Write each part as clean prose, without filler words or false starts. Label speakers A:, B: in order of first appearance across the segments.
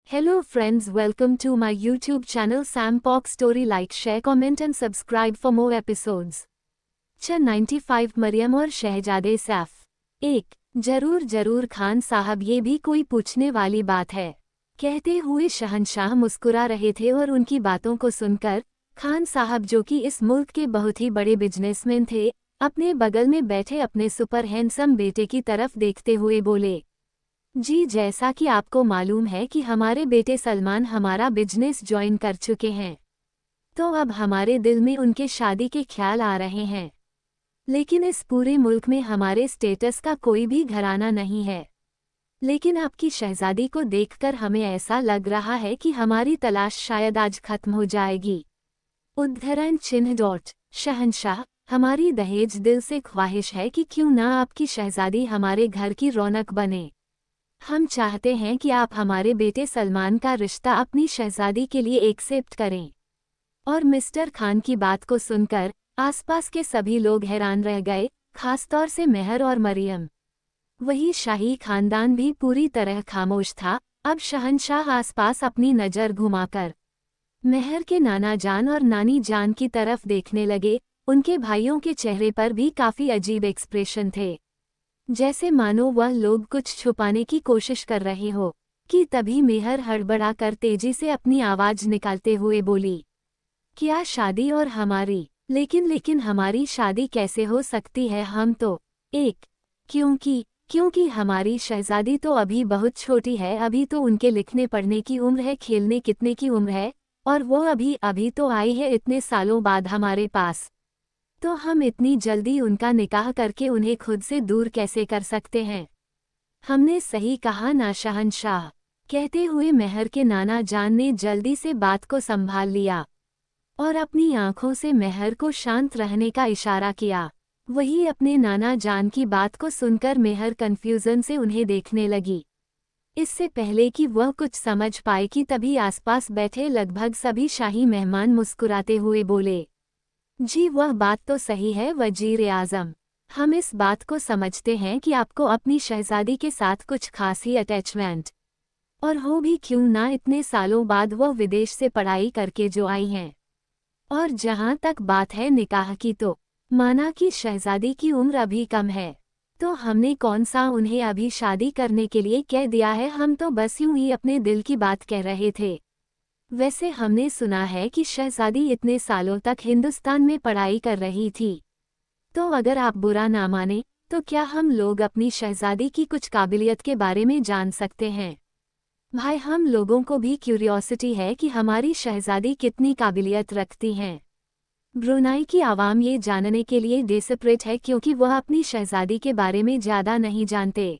A: Hello friends, welcome to my YouTube channel Sam Pok Story. Like, share, comment and subscribe for more episodes. 95 Maryam और शहजादे सैफ। 1 जरूर जरूर खान साहब, ये भी कोई पूछने वाली बात है, कहते हुए शहंशाह मुस्कुरा रहे थे और उनकी बातों को सुनकर खान साहब, जो कि इस मुल्क के बहुत ही बड़े बिजनेसमैन थे, अपने बगल में बैठे अपने सुपर हैंडसम बेटे की तरफ देखते हुए बोले, जी जैसा कि आपको मालूम है कि हमारे बेटे सलमान हमारा बिजनेस ज्वाइन कर चुके हैं, तो अब हमारे दिल में उनके शादी के ख्याल आ रहे हैं। लेकिन इस पूरे मुल्क में हमारे स्टेटस का कोई भी घराना नहीं है। लेकिन आपकी शहजादी को देखकर हमें ऐसा लग रहा है कि हमारी तलाश शायद आज खत्म हो जाएगी। उद्धरण चिन्ह शहंशाह, हमारी दहेज दिल से ख्वाहिश है कि क्यों ना आपकी शहजादी हमारे घर की रौनक बने। हम चाहते हैं कि आप हमारे बेटे सलमान का रिश्ता अपनी शहजादी के लिए एक्सेप्ट करें। और मिस्टर खान की बात को सुनकर आसपास के सभी लोग हैरान रह गए, खासतौर से मेहर और मरियम। वही शाही खानदान भी पूरी तरह खामोश था। अब शहंशाह आसपास अपनी नज़र घुमाकर मेहर के नाना जान और नानी जान की तरफ देखने लगे। उनके भाइयों के चेहरे पर भी काफ़ी अजीब एक्सप्रेशन थे, जैसे मानो वह लोग कुछ छुपाने की कोशिश कर रहे हो। कि तभी मेहर हड़बड़ाकर तेजी से अपनी आवाज़ निकालते हुए बोली, क्या शादी और हमारी? लेकिन हमारी शादी कैसे हो सकती है? हम तो क्योंकि हमारी शहजादी तो अभी बहुत छोटी है। अभी तो उनके लिखने पढ़ने की उम्र है, खेलने कितने की उम्र है, और वो अभी तो आई है इतने सालों बाद हमारे पास। तो हम इतनी जल्दी उनका निकाह करके उन्हें खुद से दूर कैसे कर सकते हैं? हमने सही कहा ना शहंशाह, कहते हुए मेहर के नाना जान ने जल्दी से बात को संभाल लिया और अपनी आंखों से मेहर को शांत रहने का इशारा किया। वही अपने नाना जान की बात को सुनकर मेहर कन्फ्यूजन से उन्हें देखने लगी। इससे पहले कि वह कुछ समझ पाए कि तभी आसपास बैठे लगभग सभी शाही मेहमान मुस्कुराते हुए बोले, जी वह बात तो सही है वजीर आज़म, हम इस बात को समझते हैं कि आपको अपनी शहजादी के साथ कुछ खास ही अटैचमेंट और हो भी क्यों ना, इतने सालों बाद वह विदेश से पढ़ाई करके जो आई हैं। और जहाँ तक बात है निकाह की, तो माना कि शहजादी की उम्र अभी कम है, तो हमने कौन सा उन्हें अभी शादी करने के लिए कह दिया है? हम तो बस यूं ही अपने दिल की बात कह रहे थे। वैसे हमने सुना है कि शहजादी इतने सालों तक हिंदुस्तान में पढ़ाई कर रही थी, तो अगर आप बुरा ना माने तो क्या हम लोग अपनी शहजादी की कुछ काबिलियत के बारे में जान सकते हैं? भाई, हम लोगों को भी क्यूरियोसिटी है कि हमारी शहजादी कितनी काबिलियत रखती हैं। ब्रुनाई की आवाम ये जानने के लिए डेस्परेट है, क्योंकि वह अपनी शहजादी के बारे में ज़्यादा नहीं जानते।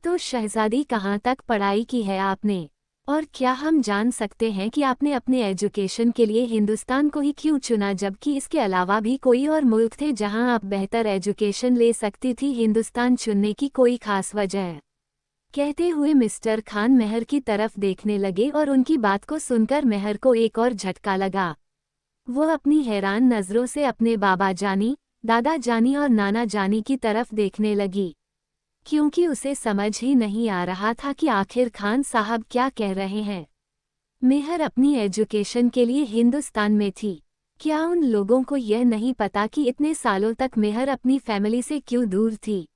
A: तो शहजादी कहाँ तक पढ़ाई की है आपने? और क्या हम जान सकते हैं कि आपने अपने एजुकेशन के लिए हिंदुस्तान को ही क्यों चुना, जबकि इसके अलावा भी कोई और मुल्क थे जहां आप बेहतर एजुकेशन ले सकती थी? हिंदुस्तान चुनने की कोई खास वजह? कहते हुए मिस्टर खान मेहर की तरफ देखने लगे और उनकी बात को सुनकर मेहर को एक और झटका लगा। वो अपनी हैरान नज़रों से अपने बाबा जानी, दादा जानी और नाना जानी की तरफ देखने लगी, क्योंकि उसे समझ ही नहीं आ रहा था कि आखिर खान साहब क्या कह रहे हैं। मेहर अपनी एजुकेशन के लिए हिंदुस्तान में थी। क्या उन लोगों को यह नहीं पता कि इतने सालों तक मेहर अपनी फैमिली से क्यों दूर थी?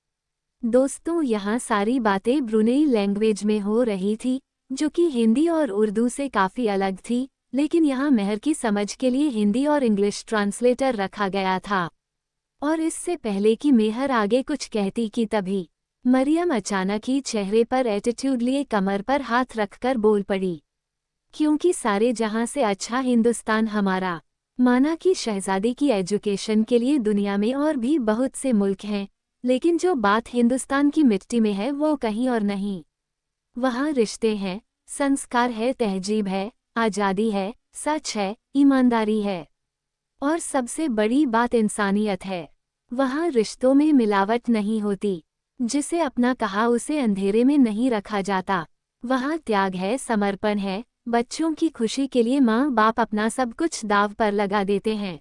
A: दोस्तों, यहाँ सारी बातें ब्रुनेई लैंग्वेज में हो रही थी, जो कि हिंदी और उर्दू से काफ़ी अलग थी, लेकिन यहाँ मेहर की समझ के लिए हिंदी और इंग्लिश ट्रांसलेटर रखा गया था। और इससे पहले कि मेहर आगे कुछ कहती कि तभी मरियम अचानक ही चेहरे पर एटीट्यूड लिए कमर पर हाथ रखकर बोल पड़ी, क्योंकि सारे जहां से अच्छा हिंदुस्तान हमारा। माना कि शहजादी की एजुकेशन के लिए दुनिया में और भी बहुत से मुल्क हैं, लेकिन जो बात हिंदुस्तान की मिट्टी में है वो कहीं और नहीं। वहाँ रिश्ते हैं, संस्कार है, तहजीब है, आज़ादी है, सच है, ईमानदारी है, और सबसे बड़ी बात इंसानियत है। वहाँ रिश्तों में मिलावट नहीं होती, जिसे अपना कहा उसे अंधेरे में नहीं रखा जाता। वहाँ त्याग है, समर्पण है, बच्चों की खुशी के लिए माँ बाप अपना सब कुछ दाव पर लगा देते हैं।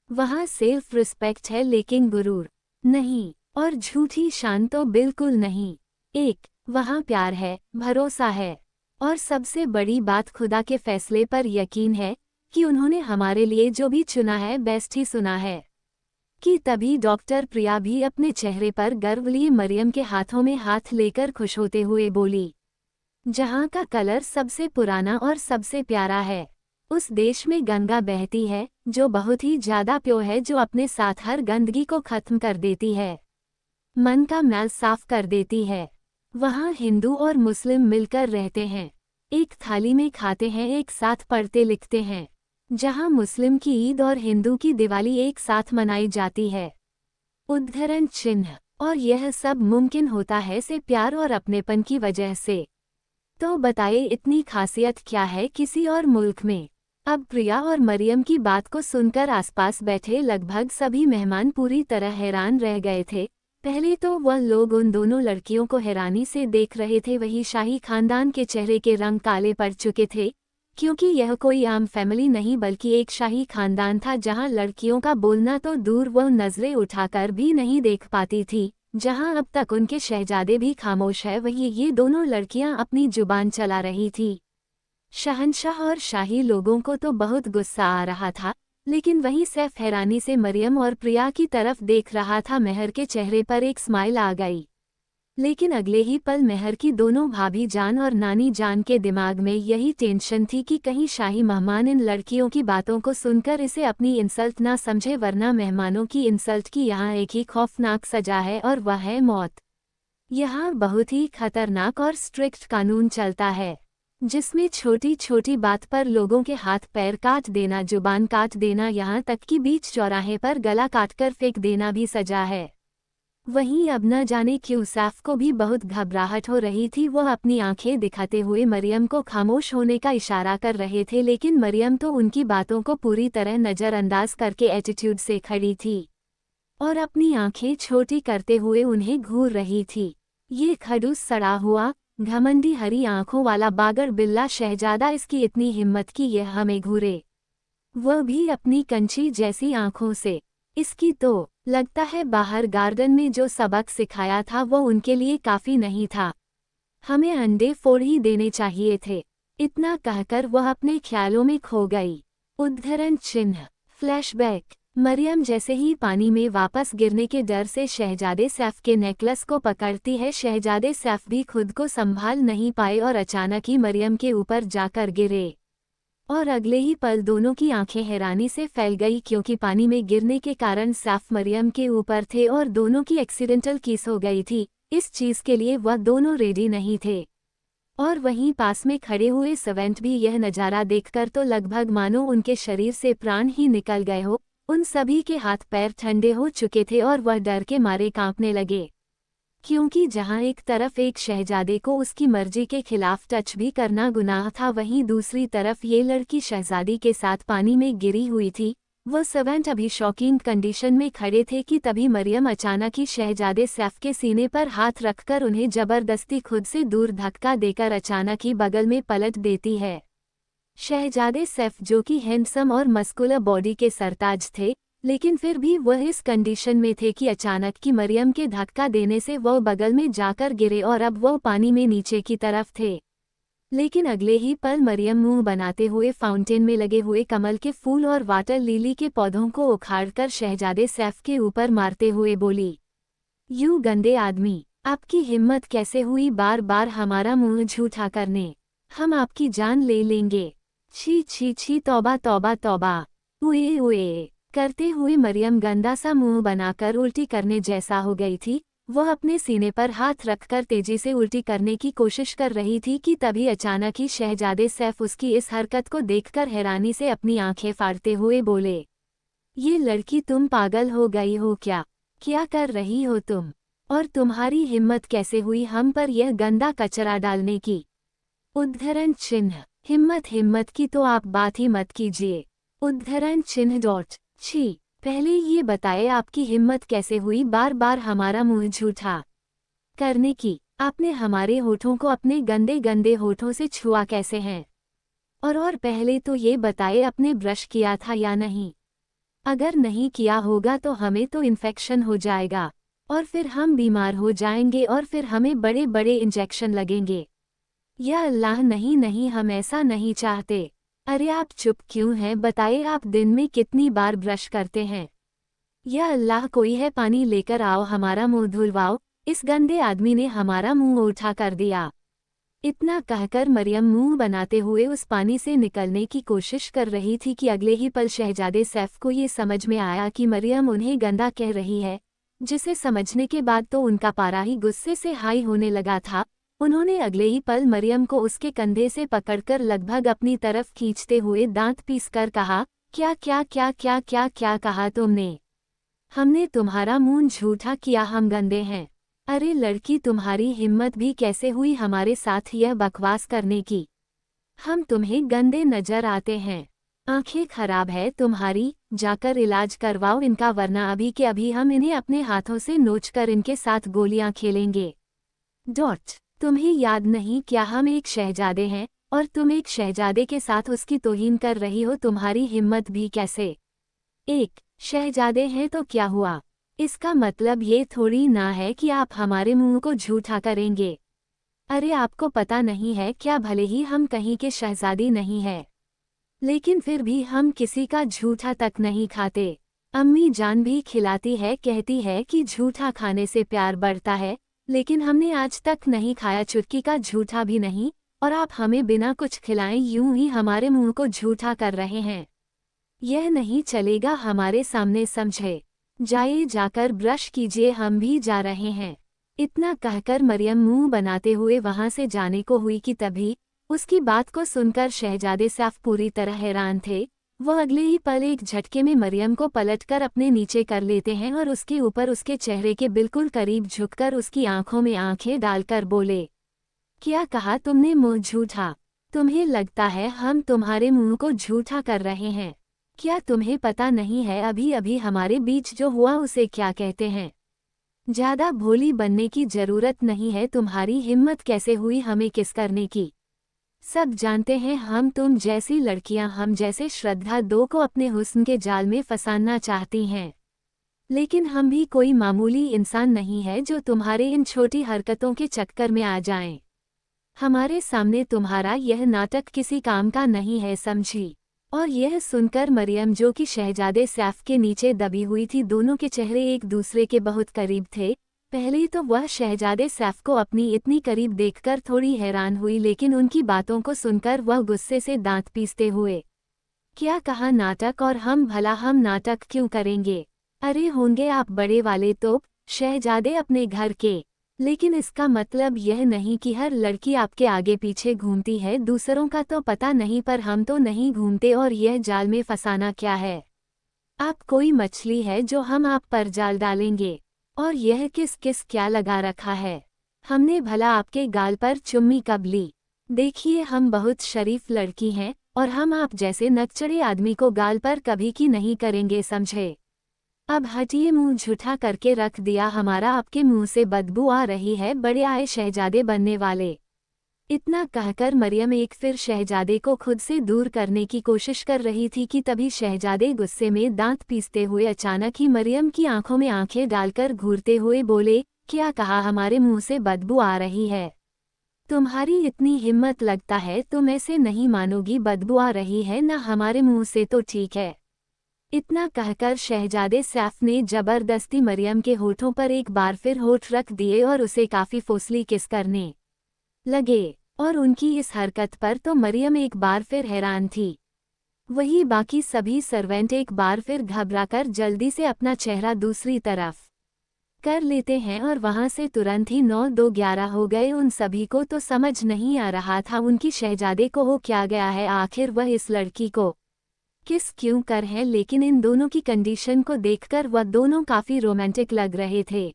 A: वहाँ सेल्फ रिस्पेक्ट है, लेकिन गुरूर नहीं, और झूठी शान तो बिल्कुल नहीं। वहाँ प्यार है, भरोसा है, और सबसे बड़ी बात खुदा के फैसले पर यकीन है कि उन्होंने हमारे लिए जो भी चुना है बेस्ट ही सुना है। कि तभी डॉक्टर प्रिया भी अपने चेहरे पर गर्व लिए मरियम के हाथों में हाथ लेकर खुश होते हुए बोली, जहाँ का कलर सबसे पुराना और सबसे प्यारा है, उस देश में गंगा बहती है जो बहुत ही ज्यादा प्योर है, जो अपने साथ हर गंदगी को खत्म कर देती है, मन का मैल साफ कर देती है। वहाँ हिंदू और मुस्लिम मिलकर रहते हैं, एक थाली में खाते हैं, एक साथ पढ़ते लिखते हैं। जहाँ मुस्लिम की ईद और हिंदू की दिवाली एक साथ मनाई जाती है। उद्धरण चिन्ह। और यह सब मुमकिन होता है से प्यार और अपनेपन की वजह से। तो बताइए इतनी खासियत क्या है किसी और मुल्क में। अब प्रिया और मरियम की बात को सुनकर आसपास बैठे लगभग सभी मेहमान पूरी तरह हैरान रह गए थे। पहले तो वह लोग उन दोनों लड़कियों को हैरानी से देख रहे थे, वही शाही खानदान के चेहरे के रंग काले पड़ चुके थे, क्योंकि यह कोई आम फैमिली नहीं बल्कि एक शाही खानदान था, जहां लड़कियों का बोलना तो दूर वह नजरें उठाकर भी नहीं देख पाती थी। जहां अब तक उनके शहजादे भी खामोश है, वहीं ये दोनों लड़कियां अपनी जुबान चला रही थी। शहंशाह और शाही लोगों को तो बहुत गुस्सा आ रहा था, लेकिन वहीं सैफ हैरानी से मरियम और प्रिया की तरफ देख रहा था। मेहर के चेहरे पर एक स्माइल आ गई, लेकिन अगले ही पल मेहर की दोनों भाभी जान और नानी जान के दिमाग में यही टेंशन थी कि कहीं शाही मेहमान इन लड़कियों की बातों को सुनकर इसे अपनी इंसल्ट ना समझे, वरना मेहमानों की इंसल्ट की यहाँ एक ही खौफनाक सजा है और वह है मौत। यहाँ बहुत ही खतरनाक और स्ट्रिक्ट कानून चलता है, जिसमें छोटी छोटी बात पर लोगों के हाथ पैर काट देना, जुबान काट देना, यहाँ तक कि बीच चौराहे पर गला काटकर फेंक देना भी सजा है। वहीं अब न जाने क्यों सैफ को भी बहुत घबराहट हो रही थी। वह अपनी आंखें दिखाते हुए मरियम को खामोश होने का इशारा कर रहे थे, लेकिन मरियम तो उनकी बातों को पूरी तरह नज़रअंदाज करके एटीट्यूड से खड़ी थी और अपनी आंखें छोटी करते हुए उन्हें घूर रही थी। ये खड़ूस सड़ा हुआ घमंडी हरी आंखों वाला बागर बिल्ला शहजादा, इसकी इतनी हिम्मत कि यह हमें घूरे, वह भी अपनी कंची जैसी आंखों से। इसकी तो लगता है बाहर गार्डन में जो सबक सिखाया था वो उनके लिए काफी नहीं था, हमें अंडे फोड़ ही देने चाहिए थे। इतना कहकर वह अपने ख्यालों में खो गई। उद्धरण चिन्ह। फ्लैशबैक। मरियम जैसे ही पानी में वापस गिरने के डर से शहजादे सैफ के नेकलेस को पकड़ती है, शहजादे सैफ भी खुद को संभाल नहीं पाए और अचानक ही मरियम के ऊपर जाकर गिरे। और अगले ही पल दोनों की आंखें हैरानी से फैल गई, क्योंकि पानी में गिरने के कारण सैफ मरियम के ऊपर थे और दोनों की एक्सीडेंटल किस हो गई थी। इस चीज के लिए वह दोनों रेडी नहीं थे। और वहीं पास में खड़े हुए सर्वेंट भी यह नज़ारा देखकर तो लगभग मानो उनके शरीर से प्राण ही निकल गए हो। उन सभी के हाथ पैर ठंडे हो चुके थे और वह डर के मारे कांपने लगे, क्योंकि जहां एक तरफ एक शहजादे को उसकी मर्जी के खिलाफ टच भी करना गुनाह था, वहीं दूसरी तरफ ये लड़की शहजादी के साथ पानी में गिरी हुई थी। वह सर्वेंट अभी शॉकिंग कंडीशन में खड़े थे कि तभी मरियम अचानक ही शहजादे सैफ के सीने पर हाथ रखकर उन्हें जबरदस्ती खुद से दूर धक्का देकर अचानक ही बगल में पलट देती है। शहजादे सैफ, जो कि हैंडसम और मस्कुलर बॉडी के सरताज थे, लेकिन फिर भी वह इस कंडीशन में थे कि अचानक की मरियम के धक्का देने से वह बगल में जाकर गिरे और अब वह पानी में नीचे की तरफ थे। लेकिन अगले ही पल मरियम मुंह बनाते हुए फाउंटेन में लगे हुए कमल के फूल और वाटर लिली के पौधों को उखाड़कर शहजादे सैफ के ऊपर मारते हुए बोली, यू गंदे आदमी, आपकी हिम्मत कैसे हुई बार बार हमारा मुंह झूठा करने, हम आपकी जान ले लेंगे। छी छी छी, तौबा तौबा तौबा, उए उए करते हुए मरियम गंदा सा मुंह बनाकर उल्टी करने जैसा हो गई थी। वह अपने सीने पर हाथ रखकर तेजी से उल्टी करने की कोशिश कर रही थी कि तभी अचानक ही शहजादे सैफ उसकी इस हरकत को देखकर हैरानी से अपनी आंखें फाड़ते हुए बोले, ये लड़की, तुम पागल हो गई हो क्या? क्या कर रही हो तुम? और तुम्हारी हिम्मत कैसे हुई हम पर यह गंदा कचरा डालने की? उद्धरण चिन्ह। हिम्मत हिम्मत की तो आप बात ही मत कीजिए। उद्धरण चिन्ह डॉट। छी, पहले ये बताए आपकी हिम्मत कैसे हुई बार बार हमारा मुंह झूठा करने की? आपने हमारे होठों को अपने गंदे गंदे होठों से छुआ कैसे हैं? और पहले तो ये बताए आपने ब्रश किया था या नहीं? अगर नहीं किया होगा तो हमें तो इन्फेक्शन हो जाएगा और फिर हम बीमार हो जाएंगे और फिर हमें बड़े बड़े इंजेक्शन लगेंगे। या अल्लाह, नहीं नहीं, हम ऐसा नहीं चाहते। अरे आप चुप क्यों हैं, बताइए आप दिन में कितनी बार ब्रश करते हैं? या अल्लाह, कोई है, पानी लेकर आओ, हमारा मुंह धुलवाओ। इस गंदे आदमी ने हमारा मुंह उठा कर दिया। इतना कहकर मरियम मुंह बनाते हुए उस पानी से निकलने की कोशिश कर रही थी कि अगले ही पल शहजादे सैफ को ये समझ में आया कि मरियम उन्हें गंदा कह रही है, जिसे समझने के बाद तो उनका पारा ही गुस्से से हाई होने लगा था। उन्होंने अगले ही पल मरियम को उसके कंधे से पकड़कर लगभग अपनी तरफ खींचते हुए दांत पीसकर कहा, क्या क्या क्या क्या क्या क्या कहा तुमने? हमने तुम्हारा मुंह झूठा किया, हम गंदे हैं। अरे लड़की, तुम्हारी हिम्मत भी कैसे हुई हमारे साथ यह बकवास करने की? हम तुम्हें गंदे नजर आते हैं? आंखें खराब है तुम्हारी? जाकर इलाज करवाओ इनका, वरना अभी के अभी हम इन्हें अपने हाथों से नोचकर इनके साथ गोलियां खेलेंगे। तुम्हें याद नहीं क्या हम एक शहजादे हैं, और तुम एक शहजादे के साथ उसकी तौहीन कर रही हो? तुम्हारी हिम्मत भी कैसे? एक शहजादे हैं तो क्या हुआ? इसका मतलब ये थोड़ी ना है कि आप हमारे मुंह को झूठा करेंगे। अरे आपको पता नहीं है क्या, भले ही हम कहीं के शहजादी नहीं है, लेकिन फिर भी हम किसी का झूठा तक नहीं खाते। अम्मी जान भी खिलाती है, कहती है कि झूठा खाने से प्यार बढ़ता है, लेकिन हमने आज तक नहीं खाया चुटकी का झूठा भी नहीं, और आप हमें बिना कुछ खिलाए यूं ही हमारे मुंह को झूठा कर रहे हैं। यह नहीं चलेगा हमारे सामने, समझे? जाइए, जाकर ब्रश कीजिए, हम भी जा रहे हैं। इतना कहकर मरियम मुंह बनाते हुए वहां से जाने को हुई कि तभी उसकी बात को सुनकर शहजादे सैफ पूरी तरह हैरान थे। वह अगले ही पल एक झटके में मरियम को पलटकर अपने नीचे कर लेते हैं और उसके ऊपर उसके चेहरे के बिल्कुल करीब झुककर उसकी आंखों में आंखें डालकर बोले, क्या कहा तुमने? मुंह झूठा? तुम्हें लगता है हम तुम्हारे मुंह को झूठा कर रहे हैं? क्या तुम्हें पता नहीं है अभी अभी हमारे बीच जो हुआ उसे क्या कहते हैं? ज्यादा भोली बनने की जरूरत नहीं है, तुम्हारी हिम्मत कैसे हुई हमें किस करने की? सब जानते हैं हम तुम जैसी लड़कियां, हम जैसे श्रद्धा दो को अपने हुस्न के जाल में फंसाना चाहती हैं, लेकिन हम भी कोई मामूली इंसान नहीं है जो तुम्हारे इन छोटी हरकतों के चक्कर में आ जाएं। हमारे सामने तुम्हारा यह नाटक किसी काम का नहीं है, समझी? और यह सुनकर मरियम, जो कि शहजादे सैफ के नीचे दबी हुई थी, दोनों के चेहरे एक दूसरे के बहुत करीब थे। पहले तो वह शहजादे सैफ को अपनी इतनी करीब देखकर थोड़ी हैरान हुई, लेकिन उनकी बातों को सुनकर वह गुस्से से दांत पीसते हुए, क्या कहा नाटक? और हम भला हम नाटक क्यों करेंगे? अरे होंगे आप बड़े वाले तो शहजादे अपने घर के, लेकिन इसका मतलब यह नहीं कि हर लड़की आपके आगे पीछे घूमती है। दूसरों का तो पता नहीं, पर हम तो नहीं घूमते। और यह जाल में फंसाना क्या है? आप कोई मछली है जो हम आप पर जाल डालेंगे? और यह किस किस क्या लगा रखा है? हमने भला आपके गाल पर चुम्मी कब ली? देखिए, हम बहुत शरीफ लड़की हैं, और हम आप जैसे नकचढ़े आदमी को गाल पर कभी की नहीं करेंगे, समझे? अब हटिए, मुंह झूठा करके रख दिया हमारा, आपके मुंह से बदबू आ रही है, बड़े आए शहजादे बनने वाले। इतना कहकर मरियम एक फिर शहजादे को खुद से दूर करने की कोशिश कर रही थी कि तभी शहजादे गुस्से में दांत पीसते हुए अचानक ही मरियम की आंखों में आंखें डालकर घूरते हुए बोले, क्या कहा? हमारे मुंह से बदबू आ रही है? तुम्हारी इतनी हिम्मत, लगता है तुम ऐसे नहीं मानोगी, बदबू आ रही है ना हमारे मुंह से तो ठीक है। इतना कहकर शहजादे सैफ ने जबरदस्ती मरियम के होठों पर एक बार फिर होठ रख दिए और उसे काफी फोसली किस करने लगे। और उनकी इस हरकत पर तो मरियम एक बार फिर हैरान थी। वही बाकी सभी सर्वेंट एक बार फिर घबराकर जल्दी से अपना चेहरा दूसरी तरफ कर लेते हैं, और वहां से तुरंत ही 9-2-11 हो गए। उन सभी को तो समझ नहीं आ रहा था उनकी शहजादे को हो क्या गया है, आखिर वह इस लड़की को किस क्यों कर है। लेकिन इन दोनों की कंडीशन को देखकर वह दोनों काफी रोमांटिक लग रहे थे।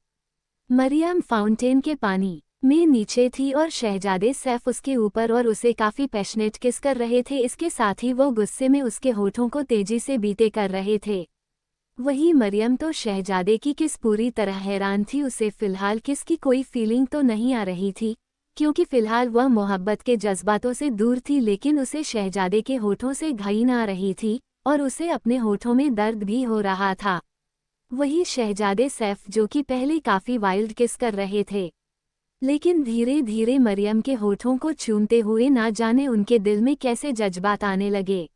A: मरियम फाउंटेन के पानी में नीचे थी और शहजादे सैफ उसके ऊपर, और उसे काफी पैशनेट किस कर रहे थे। इसके साथ ही वो गुस्से में उसके होठों को तेजी से बीते कर रहे थे। वही मरियम तो शहजादे की किस पूरी तरह हैरान थी। उसे फिलहाल किस की कोई फीलिंग तो नहीं आ रही थी, क्योंकि फिलहाल वह मोहब्बत के जज्बातों से दूर थी, लेकिन उसे शहजादे के होठों से घिन आ रही थी, और उसे अपने होठों में दर्द भी हो रहा था। वही शहजादे सैफ, जो कि पहले काफी वाइल्ड किस कर रहे थे, लेकिन धीरे धीरे मरियम के होठों को चूमते हुए ना जाने उनके दिल में कैसे जज्बात आने लगे।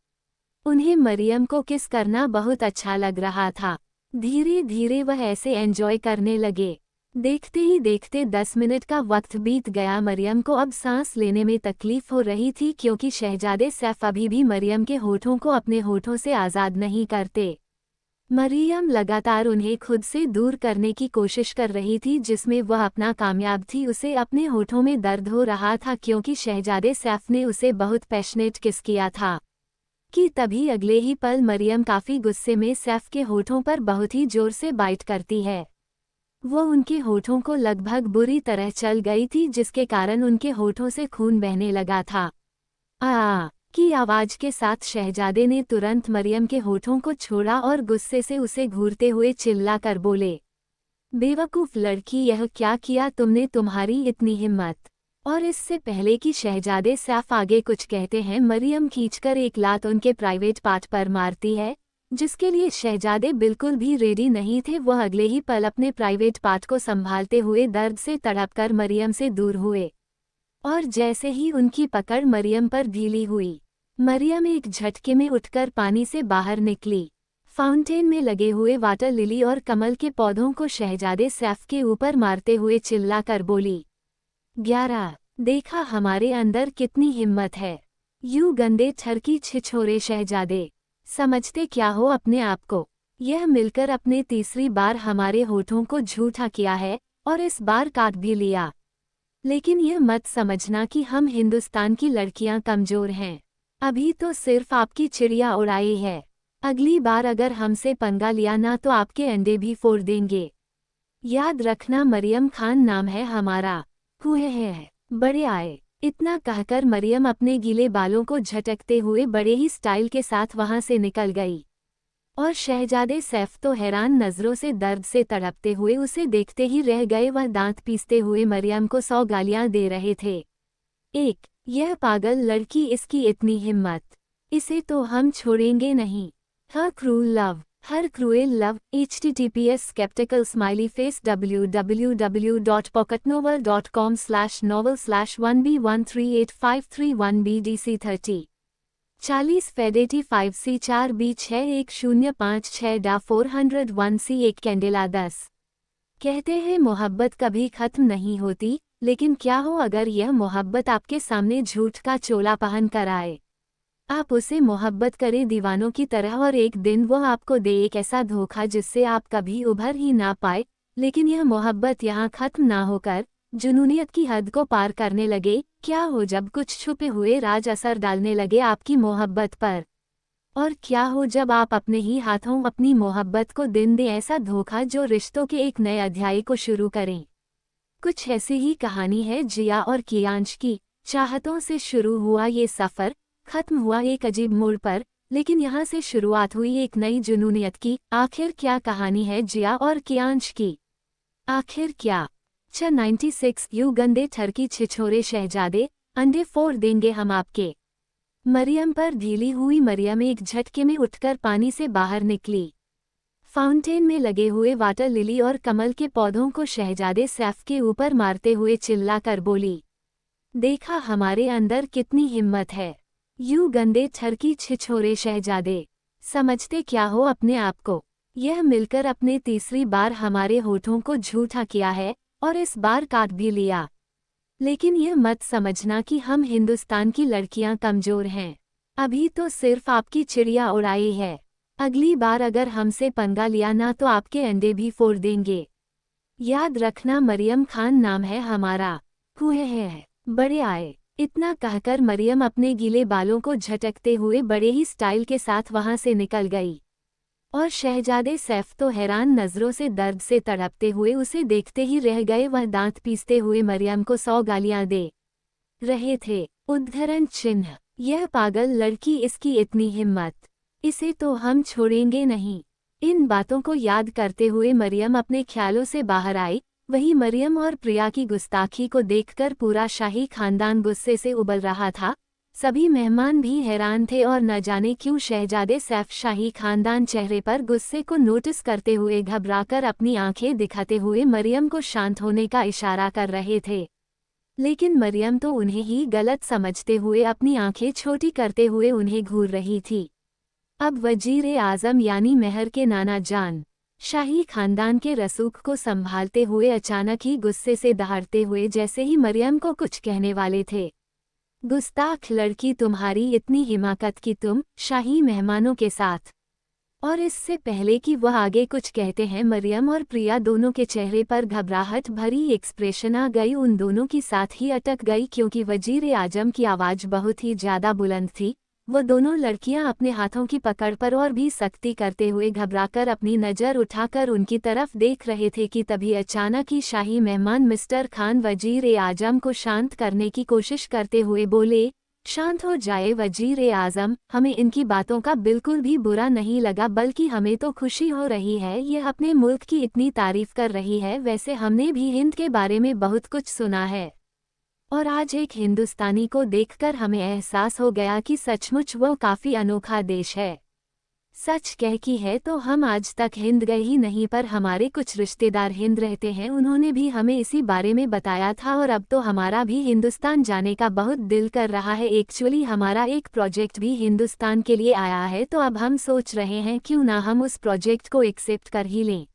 A: उन्हें मरियम को किस करना बहुत अच्छा लग रहा था। धीरे धीरे वह ऐसे एंजॉय करने लगे। देखते ही देखते 10 मिनट का वक्त बीत गया। मरियम को अब सांस लेने में तकलीफ हो रही थी क्योंकि शहजादे सैफ अभी भी मरियम के होठों को अपने होठों से आज़ाद नहीं करते। मरियम लगातार उन्हें खुद से दूर करने की कोशिश कर रही थी जिसमें वह अपना कामयाब थी। उसे अपने होठों में दर्द हो रहा था क्योंकि शहजादे सैफ ने उसे बहुत पैशनेट किस किया था कि तभी अगले ही पल मरियम काफ़ी गुस्से में सैफ के होठों पर बहुत ही जोर से बाइट करती है। वो उनके होठों को लगभग बुरी तरह चल गई थी जिसके कारण उनके होठों से खून बहने लगा था। आ की आवाज़ के साथ शहजादे ने तुरंत मरियम के होठों को छोड़ा और गुस्से से उसे घूरते हुए चिल्ला कर बोले, बेवकूफ़ लड़की, यह क्या किया तुमने, तुम्हारी इतनी हिम्मत। और इससे पहले कि शहजादे सैफ आगे कुछ कहते हैं, मरियम खींचकर एक लात उनके प्राइवेट पार्ट पर मारती है जिसके लिए शहजादे बिल्कुल भी रेडी नहीं थे। वह अगले ही पल अपने प्राइवेट पार्ट को संभालते हुए दर्द से तड़पकर मरियम से दूर हुए और जैसे ही उनकी पकड़ मरियम पर ढीली हुई, मरियम एक झटके में उठकर पानी से बाहर निकली। फाउंटेन में लगे हुए वाटर लिली और कमल के पौधों को शहजादे सैफ के ऊपर मारते हुए चिल्लाकर बोली, 11 देखा हमारे अंदर कितनी हिम्मत है। यूं गंदे ठरकी छिछोरे शहजादे, समझते क्या हो अपने आप को। यह मिलकर अपने तीसरी बार हमारे होठों को झूठा किया है और इस बार काट भी लिया। लेकिन यह मत समझना कि हम हिंदुस्तान की लड़कियां कमज़ोर हैं। अभी तो सिर्फ आपकी चिड़िया उड़ाई है। अगली बार अगर हमसे पंगा लिया ना तो आपके अंडे भी फोड़ देंगे। याद रखना, मरियम खान नाम है हमारा। हुए है बड़े आए। इतना कहकर मरियम अपने गीले बालों को झटकते हुए बड़े ही स्टाइल के साथ वहां से निकल गई और शहजादे सैफ तो हैरान नज़रों से दर्द से तड़पते हुए उसे देखते ही रह गए। वह दांत पीसते हुए मरियम को 100 गालियां दे रहे थे। एक, यह पागल लड़की, इसकी इतनी हिम्मत, इसे तो हम छोड़ेंगे नहीं। Her cruel love, her cruel love. https skeptical smiley face www.pocketnovel.com/novel/1b1385331bdc30 40 फेडेटी 5C4B6105 डा 401C 1 कैंडेला 10। कहते हैं मोहब्बत कभी खत्म नहीं होती, लेकिन क्या हो अगर यह मोहब्बत आपके सामने झूठ का चोला पहन कर आए। आप उसे मोहब्बत करें दीवानों की तरह और एक दिन वो आपको दे एक ऐसा धोखा जिससे आप कभी उभर ही ना पाए। लेकिन यह मोहब्बत यहाँ खत्म ना होकर जुनूनियत की हद को पार करने लगे। क्या हो जब कुछ छुपे हुए राज असर डालने लगे आपकी मोहब्बत पर। और क्या हो जब आप अपने ही हाथों अपनी मोहब्बत को दिन दे ऐसा धोखा जो रिश्तों के एक नए अध्याय को शुरू करें। कुछ ऐसी ही कहानी है जिया और कियांश की। चाहतों से शुरू हुआ ये सफ़र खत्म हुआ एक अजीब मोड़ पर, लेकिन यहाँ से शुरुआत हुई एक नई जुनूनियत की। आखिर क्या कहानी है जिया और कियांश की, आखिर क्या। 96 यू गंदे ठरकी छिछोरे शहजादे, अंडे फोड़ देंगे हम आपके। मरियम पर ढीली हुई मरियम एक झटके में उठकर पानी से बाहर निकली। फाउंटेन में लगे हुए वाटर लिली और कमल के पौधों को शहजादे सैफ के ऊपर मारते हुए चिल्लाकर बोली, देखा हमारे अंदर कितनी हिम्मत है। यूं गंदे ठरकी छिछोरे शहजादे, समझते क्या हो अपने आप को। यह मिलकर अपने तीसरी बार हमारे होठों को झूठा किया है और इस बार काट भी लिया। लेकिन यह मत समझना कि हम हिंदुस्तान की लड़कियां कमज़ोर हैं। अभी तो सिर्फ आपकी चिड़िया उड़ाई है। अगली बार अगर हमसे पंगा लिया ना तो आपके अंडे भी फोड़ देंगे। याद रखना, मरियम खान नाम है हमारा। हुए है बड़े आए। इतना कहकर मरियम अपने गीले बालों को झटकते हुए बड़े ही स्टाइल के साथ वहां से निकल गई और शहजादे सैफ तो हैरान नज़रों से दर्द से तड़पते हुए उसे देखते ही रह गए। वह दांत पीसते हुए मरियम को 100 गालियां दे रहे थे। उद्धरण चिन्ह, यह पागल लड़की, इसकी इतनी हिम्मत, इसे तो हम छोड़ेंगे नहीं। इन बातों को याद करते हुए मरियम अपने ख्यालों से बाहर आई। वही मरियम और प्रिया की गुस्ताखी को देखकर पूरा शाही खानदान गुस्से से उबल रहा था। सभी मेहमान भी हैरान थे और न जाने क्यों शहजादे सैफ शाही खानदान चेहरे पर गुस्से को नोटिस करते हुए घबराकर अपनी आंखें दिखाते हुए मरियम को शांत होने का इशारा कर रहे थे। लेकिन मरियम तो उन्हें ही गलत समझते हुए अपनी आंखें छोटी करते हुए उन्हें घूर रही थी। अब वजीर आजम यानी मेहर के नाना जान शाही खानदान के रसूख को संभालते हुए अचानक ही गुस्से से दहाड़ते हुए जैसे ही मरियम को कुछ कहने वाले थे। गुस्ताख लड़की, तुम्हारी इतनी हिमाकत कि तुम शाही मेहमानों के साथ। और इससे पहले कि वह आगे कुछ कहते हैं, मरियम और प्रिया दोनों के चेहरे पर घबराहट भरी एक्सप्रेशन आ गई। उन दोनों की साथ ही अटक गई क्योंकि वजीर आजम की आवाज़ बहुत ही ज़्यादा बुलंद थी। वो दोनों लड़कियां अपने हाथों की पकड़ पर और भी सख्ती करते हुए घबराकर अपनी नज़र उठाकर उनकी तरफ देख रहे थे कि तभी अचानक ही शाही मेहमान मिस्टर खान वजीर आजम को शांत करने की कोशिश करते हुए बोले, शांत हो जाए वजीर आजम, हमें इनकी बातों का बिल्कुल भी बुरा नहीं लगा, बल्कि हमें तो खुशी हो रही है। ये अपने मुल्क की इतनी तारीफ कर रही है। वैसे हमने भी हिंद के बारे में बहुत कुछ सुना है और आज एक हिंदुस्तानी को देखकर हमें एहसास हो गया कि सचमुच वो काफ़ी अनोखा देश है। सच कह की है तो हम आज तक हिंद गए ही नहीं, पर हमारे कुछ रिश्तेदार हिंद रहते हैं, उन्होंने भी हमें इसी बारे में बताया था और अब तो हमारा भी हिंदुस्तान जाने का बहुत दिल कर रहा है। एक्चुअली हमारा एक प्रोजेक्ट भी हिंदुस्तान के लिए आया है, तो अब हम सोच रहे हैं क्यों ना हम उस प्रोजेक्ट को एक्सेप्ट कर ही लें।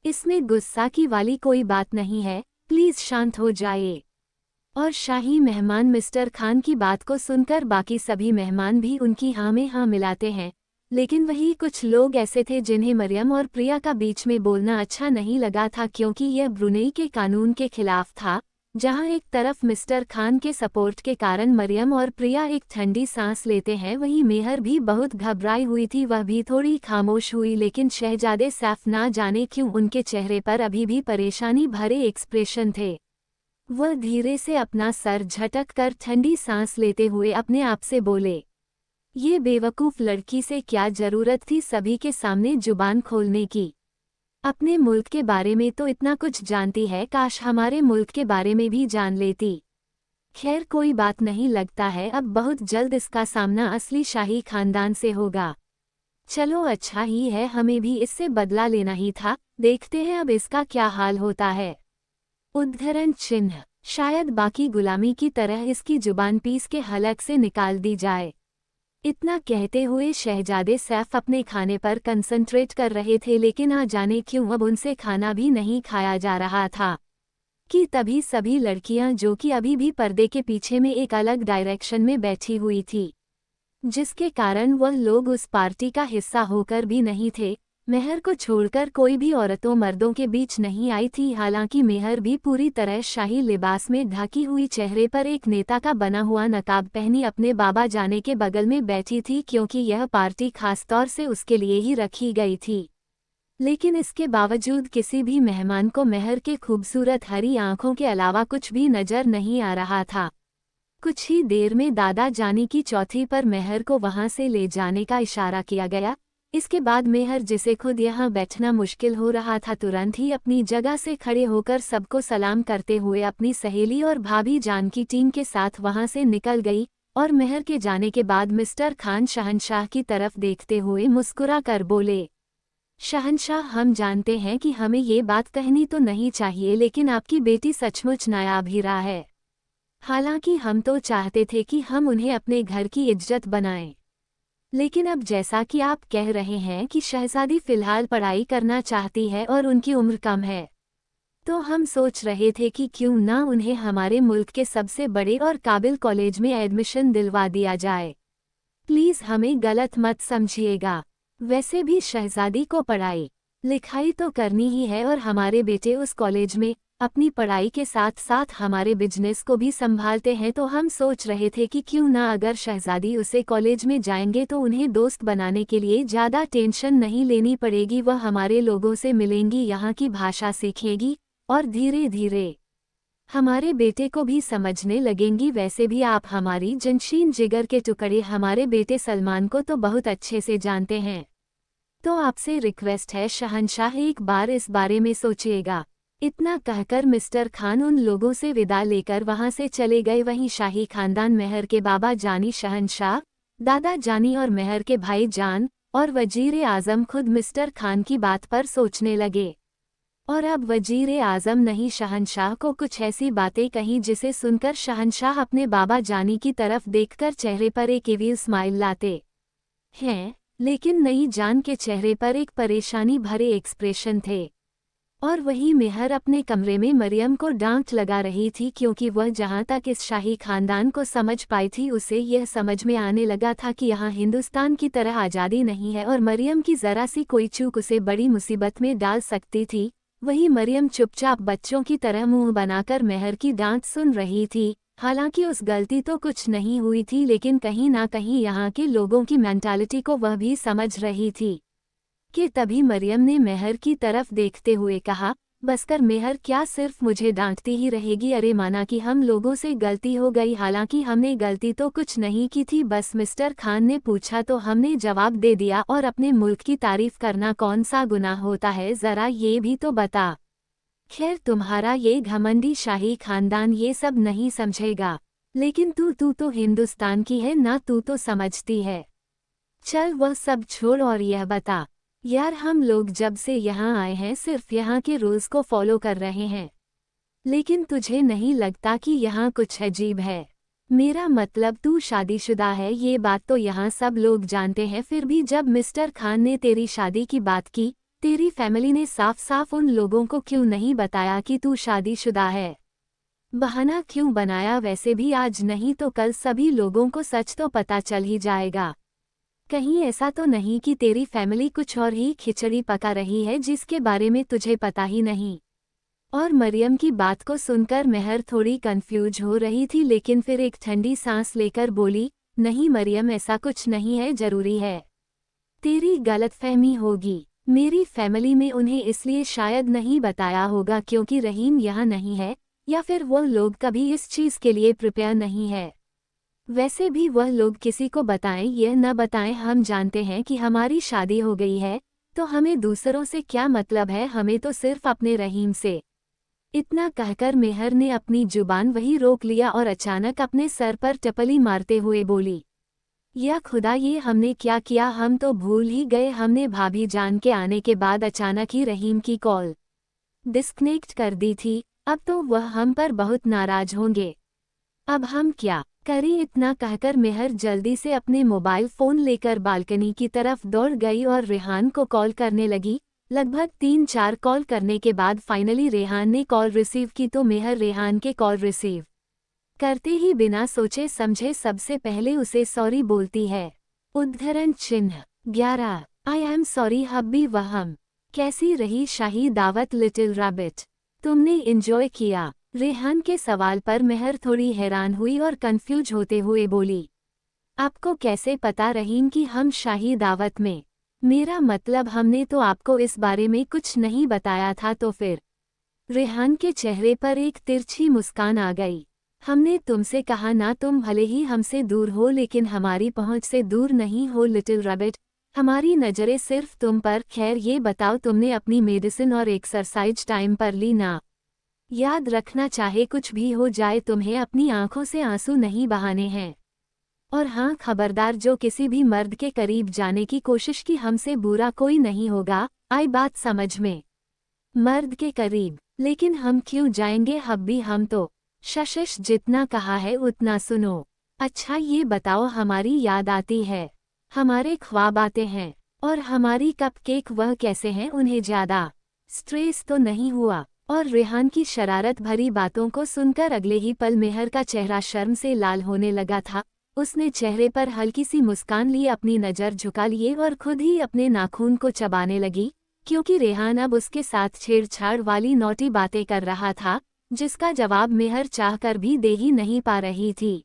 A: इसमें गुस्सा की वाली कोई बात नहीं है, प्लीज़ शांत हो जाइए। और शाही मेहमान मिस्टर खान की बात को सुनकर बाकी सभी मेहमान भी उनकी हाँ में हाँ मिलाते हैं। लेकिन वही कुछ लोग ऐसे थे जिन्हें मरियम और प्रिया का बीच में बोलना अच्छा नहीं लगा था, क्योंकि यह ब्रुनेई के कानून के खिलाफ था, जहां एक तरफ मिस्टर खान के सपोर्ट के कारण मरियम और प्रिया एक ठंडी सांस लेते हैं, वहीं मेहर भी बहुत घबराई हुई थी। वह भी थोड़ी खामोश हुई, लेकिन शहजादे सैफ ना जाने क्यों उनके चेहरे पर अभी भी परेशानी भरे एक्सप्रेशन थे। वह धीरे से अपना सर झटक कर ठंडी सांस लेते हुए अपने आप से बोले, ये बेवकूफ़ लड़की से क्या ज़रूरत थी सभी के सामने जुबान खोलने की। अपने मुल्क के बारे में तो इतना कुछ जानती है, काश हमारे मुल्क के बारे में भी जान लेती। खैर कोई बात नहीं, लगता है अब बहुत जल्द इसका सामना असली शाही खानदान से होगा। चलो अच्छा ही है, हमें भी इससे बदला लेना ही था, देखते हैं अब इसका क्या हाल होता है। उद्धरण चिन्ह, शायद बाकी गुलामी की तरह इसकी जुबान पीस के हलक से निकाल दी जाए। इतना कहते हुए शहजादे सैफ अपने खाने पर कंसंट्रेट कर रहे थे, लेकिन आ जाने क्यों अब उनसे खाना भी नहीं खाया जा रहा था कि तभी सभी लड़कियां, जो कि अभी भी पर्दे के पीछे में एक अलग डायरेक्शन में बैठी हुई थी, जिसके कारण वह लोग उस पार्टी का हिस्सा होकर भी नहीं थे। मेहर को छोड़कर कोई भी औरतों मर्दों के बीच नहीं आई थी। हालांकि मेहर भी पूरी तरह शाही लिबास में ढकी हुई, चेहरे पर एक नेता का बना हुआ नकाब पहनी अपने बाबा जाने के बगल में बैठी थी, क्योंकि यह पार्टी खासतौर से उसके लिए ही रखी गई थी। लेकिन इसके बावजूद किसी भी मेहमान को मेहर के खूबसूरत हरी आंखों के अलावा कुछ भी नजर नहीं आ रहा था। कुछ ही देर में दादा जानी की चौथी पर मेहर को वहां से ले जाने का इशारा किया गया। इसके बाद मेहर, जिसे खुद यहाँ बैठना मुश्किल हो रहा था, तुरंत ही अपनी जगह से खड़े होकर सबको सलाम करते हुए अपनी सहेली और भाभी जान की टीम के साथ वहां से निकल गई। और मेहर के जाने के बाद मिस्टर खान शहंशाह की तरफ देखते हुए मुस्कुरा कर बोले, शहंशाह, हम जानते हैं कि हमें ये बात कहनी तो नहीं चाहिए, लेकिन आपकी बेटी सचमुच नायाब हीरा है। हालांकि हम तो चाहते थे कि हम उन्हें अपने घर की इज्जत बनाएं, लेकिन अब जैसा कि आप कह रहे हैं कि शहजादी फिलहाल पढ़ाई करना चाहती है और उनकी उम्र कम है, तो हम सोच रहे थे कि क्यों ना उन्हें हमारे मुल्क के सबसे बड़े और काबिल कॉलेज में एडमिशन दिलवा दिया जाए। प्लीज़ हमें गलत मत समझिएगा, वैसे भी शहजादी को पढ़ाई लिखाई तो करनी ही है और हमारे बेटे उस कॉलेज में अपनी पढ़ाई के साथ साथ हमारे बिजनेस को भी संभालते हैं, तो हम सोच रहे थे कि क्यों ना अगर शहजादी उसे कॉलेज में जाएंगे तो उन्हें दोस्त बनाने के लिए ज़्यादा टेंशन नहीं लेनी पड़ेगी। वह हमारे लोगों से मिलेंगी, यहाँ की भाषा सीखेगी और धीरे धीरे हमारे बेटे को भी समझने लगेंगी। वैसे भी आप हमारी जनशीन जिगर के टुकड़े हमारे बेटे सलमान को तो बहुत अच्छे से जानते हैं, तो आपसे रिक्वेस्ट है शहंशाह, एक बार इस बारे में सोचिएगा। इतना कहकर मिस्टर खान उन लोगों से विदा लेकर वहां से चले गए। वहीं शाही खानदान मेहर के बाबा जानी शहंशाह, दादा जानी और मेहर के भाई जान और वजीर आजम खुद मिस्टर खान की बात पर सोचने लगे। और अब वजीर आजम नहीं शहंशाह को कुछ ऐसी बातें कहीं जिसे सुनकर शहंशाह अपने बाबा जानी की तरफ देखकर चेहरे पर एक इविल स्माइल लाते हैं, लेकिन नई जान के चेहरे पर एक परेशानी भरे एक्सप्रेशन थे। और वही मेहर अपने कमरे में मरियम को डांट लगा रही थी, क्योंकि वह जहां तक इस शाही खानदान को समझ पाई थी उसे यह समझ में आने लगा था कि यहाँ हिंदुस्तान की तरह आज़ादी नहीं है और मरियम की ज़रा सी कोई चूक उसे बड़ी मुसीबत में डाल सकती थी। वही मरियम चुपचाप बच्चों की तरह मुंह बनाकर मेहर की डांट सुन रही थी। हालांकि उस गलती तो कुछ नहीं हुई थी, लेकिन कहीं ना कहीं यहाँ के लोगों की मेंटालिटी को वह भी समझ रही थी। कि तभी मरियम ने मेहर की तरफ देखते हुए कहा, बस कर मेहर, क्या सिर्फ मुझे डांटती ही रहेगी? अरे माना कि हम लोगों से गलती हो गई, हालांकि हमने गलती तो कुछ नहीं की थी, बस मिस्टर खान ने पूछा तो हमने जवाब दे दिया। और अपने मुल्क की तारीफ करना कौन सा गुनाह होता है, ज़रा ये भी तो बता। खैर, तुम्हारा ये घमंडी शाही खानदान ये सब नहीं समझेगा, लेकिन तू तो हिंदुस्तान की है ना, तू तो समझती है। चल वह सब छोड़ और यह बता यार, हम लोग जब से यहाँ आए हैं सिर्फ यहाँ के रूल्स को फॉलो कर रहे हैं, लेकिन तुझे नहीं लगता कि यहाँ कुछ अजीब है? मेरा मतलब तू शादीशुदा है, ये बात तो यहाँ सब लोग जानते हैं, फिर भी जब मिस्टर खान ने तेरी शादी की बात की, तेरी फैमिली ने साफ साफ उन लोगों को क्यों नहीं बताया कि तू शादीशुदा है? बहाना क्यों बनाया? वैसे भी आज नहीं तो कल सभी लोगों को सच तो पता चल ही जाएगा। कहीं ऐसा तो नहीं कि तेरी फैमिली कुछ और ही खिचड़ी पका रही है जिसके बारे में तुझे पता ही नहीं? और मरियम की बात को सुनकर मेहर थोड़ी कंफ्यूज हो रही थी, लेकिन फिर एक ठंडी सांस लेकर बोली, नहीं मरियम, ऐसा कुछ नहीं है, जरूरी है तेरी गलतफहमी होगी। मेरी फैमिली में उन्हें इसलिए शायद नहीं बताया होगा क्योंकि रहीम यहाँ नहीं है, या फिर वो लोग कभी इस चीज़ के लिए प्रिपेयर नहीं है। वैसे भी वह लोग किसी को बताएं यह न बताएं, हम जानते हैं कि हमारी शादी हो गई है, तो हमें दूसरों से क्या मतलब है, हमें तो सिर्फ अपने रहीम से। इतना कहकर मेहर ने अपनी जुबान वही रोक लिया और अचानक अपने सर पर टपली मारते हुए बोली, या खुदा, ये हमने क्या किया? हम तो भूल ही गए, हमने भाभी जान के आने के बाद अचानक ही रहीम की कॉल डिस्कनेक्ट कर दी थी। अब तो वह हम पर बहुत नाराज होंगे। अब हम क्या करें? इतना कहकर मेहर जल्दी से अपने मोबाइल फ़ोन लेकर बालकनी की तरफ दौड़ गई और रेहान को कॉल करने लगी। लगभग 3-4 कॉल करने के बाद फाइनली रेहान ने कॉल रिसीव की, तो मेहर रेहान के कॉल रिसीव करते ही बिना सोचे समझे सबसे पहले उसे सॉरी बोलती है। उद्धरण चिन्ह 11। आई एम सॉरी हब्बी वहम। कैसी रही शाही दावत लिटिल रैबिट? तुमने एंजॉय किया? रेहान के सवाल पर मेहर थोड़ी हैरान हुई और कंफ्यूज होते हुए बोली, आपको कैसे पता रहीम कि हम शाही दावत में? मेरा मतलब हमने तो आपको इस बारे में कुछ नहीं बताया था। तो फिर? रेहान के चेहरे पर एक तिरछी मुस्कान आ गई। हमने तुमसे कहा ना, तुम भले ही हमसे दूर हो लेकिन हमारी पहुंच से दूर नहीं हो लिटिल रैबिट। हमारी नज़रें सिर्फ तुम पर। खैर ये बताओ, तुमने अपनी मेडिसिन और एक्सरसाइज टाइम पर ली ना? याद रखना, चाहे कुछ भी हो जाए, तुम्हें अपनी आंखों से आंसू नहीं बहाने हैं। और हाँ खबरदार, जो किसी भी मर्द के करीब जाने की कोशिश की, हमसे बुरा कोई नहीं होगा। आई बात समझ में? मर्द के करीब? लेकिन हम क्यों जाएंगे हब्बी, हम तो शशिश जितना कहा है उतना सुनो। अच्छा ये बताओ, हमारी याद आती है, हमारे ख्वाब आते हैं, और हमारी कपकेक वह कैसे हैं? उन्हें ज़्यादा स्ट्रेस तो नहीं हुआ? और रेहान की शरारत भरी बातों को सुनकर अगले ही पल मेहर का चेहरा शर्म से लाल होने लगा था। उसने चेहरे पर हल्की सी मुस्कान ली, अपनी नज़र झुका लिए और खुद ही अपने नाखून को चबाने लगी, क्योंकि रेहान अब उसके साथ छेड़छाड़ वाली नौटी बातें कर रहा था, जिसका जवाब मेहर चाहकर भी दे ही नहीं पा रही थी।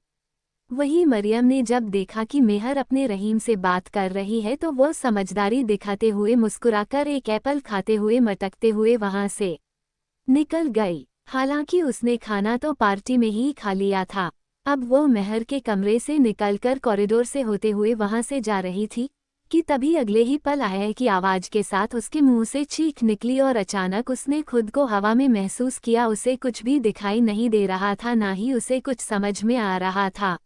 A: वही मरियम ने जब देखा कि मेहर अपने रहीम से बात कर रही है, तो वह समझदारी दिखाते हुए मुस्कुराकर एक एप्पल खाते हुए मटकते हुए वहां से निकल गई। हालांकि उसने खाना तो पार्टी में ही खा लिया था। अब वो मेहर के कमरे से निकलकर कॉरिडोर से होते हुए वहां से जा रही थी कि तभी अगले ही पल आया की आवाज के साथ उसके मुंह से चीख निकली और अचानक उसने खुद को हवा में महसूस किया। उसे कुछ भी दिखाई नहीं दे रहा था, ना ही उसे कुछ समझ में आ रहा था।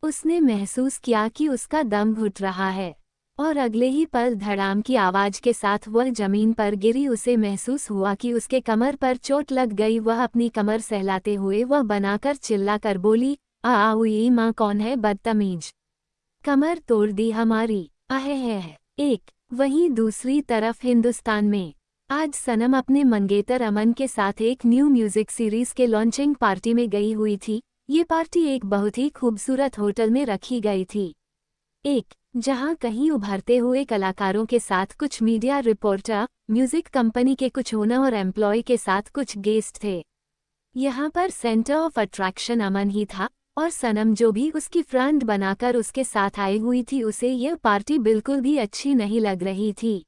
A: उसने महसूस किया कि उसका दम घुट रहा है और अगले ही पल धड़ाम की आवाज के साथ वह जमीन पर गिरी। उसे महसूस हुआ कि उसके कमर पर चोट लग गई। वह अपनी कमर सहलाते हुए वह बनाकर चिल्लाकर बोली, ये माँ कौन है बदतमीज, कमर तोड़ दी हमारी, आहे। एक वहीं दूसरी तरफ हिंदुस्तान में आज सनम अपने मंगेतर अमन के साथ एक न्यू म्यूजिक सीरीज के लॉन्चिंग पार्टी में गई हुई थी। ये पार्टी एक बहुत ही खूबसूरत होटल में रखी गई थी, जहां कहीं उभरते हुए कलाकारों के साथ कुछ मीडिया रिपोर्टर, म्यूजिक कंपनी के कुछ ओनर और एम्प्लॉय के साथ कुछ गेस्ट थे। यहाँ पर सेंटर ऑफ अट्रैक्शन अमन ही था और सनम जो भी उसकी फ्रेंड बनाकर उसके साथ आई हुई थी, उसे यह पार्टी बिल्कुल भी अच्छी नहीं लग रही थी,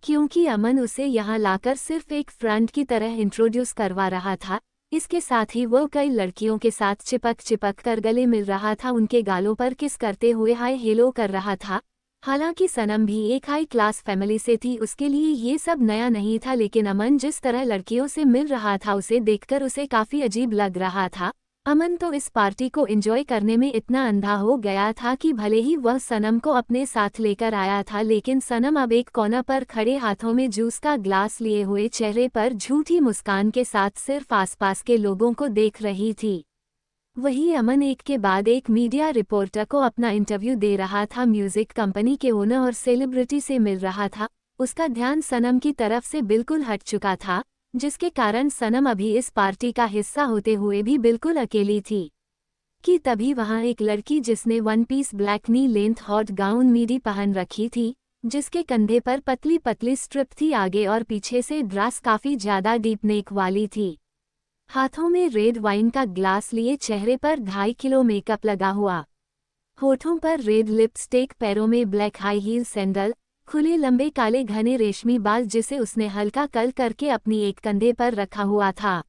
A: क्योंकि अमन उसे यहाँ लाकर सिर्फ एक फ्रेंड की तरह इंट्रोड्यूस करवा रहा था। इसके साथ ही वो कई लड़कियों के साथ चिपक कर गले मिल रहा था, उनके गालों पर किस करते हुए हाय हेलो कर रहा था। हालांकि सनम भी एक हाई क्लास फैमिली से थी, उसके लिए ये सब नया नहीं था, लेकिन अमन जिस तरह लड़कियों से मिल रहा था उसे देखकर उसे काफी अजीब लग रहा था। अमन तो इस पार्टी को एंजॉय करने में इतना अंधा हो गया था कि भले ही वह सनम को अपने साथ लेकर आया था, लेकिन सनम अब एक कोना पर खड़े हाथों में जूस का ग्लास लिए हुए चेहरे पर झूठी मुस्कान के साथ सिर्फ आसपास के लोगों को देख रही थी। वही अमन एक के बाद एक मीडिया रिपोर्टर को अपना इंटरव्यू दे रहा था, म्यूजिक कंपनी के ओनर और सेलिब्रिटी से मिल रहा था। उसका ध्यान सनम की तरफ से बिल्कुल हट चुका था, जिसके कारण सनम अभी इस पार्टी का हिस्सा होते हुए भी बिल्कुल अकेली थी कि तभी वहां एक लड़की जिसने one piece black knee length hot gown midi पहन रखी थी, जिसके कंधे पर पतली पतली स्ट्रिप थी, आगे और पीछे से ड्रेस काफी ज्यादा डीप नेक वाली थी, हाथों में रेड वाइन का ग्लास लिए, चेहरे पर 2.5 किलो मेकअप लगा हुआ, होठों पर रेड लिपस्टिक, पैरों में ब्लैक हाई हील सैंडल, खुले लंबे काले घने रेशमी बाल जिसे उसने हल्का कर्ल करके अपनी एक कंधे पर रखा हुआ था।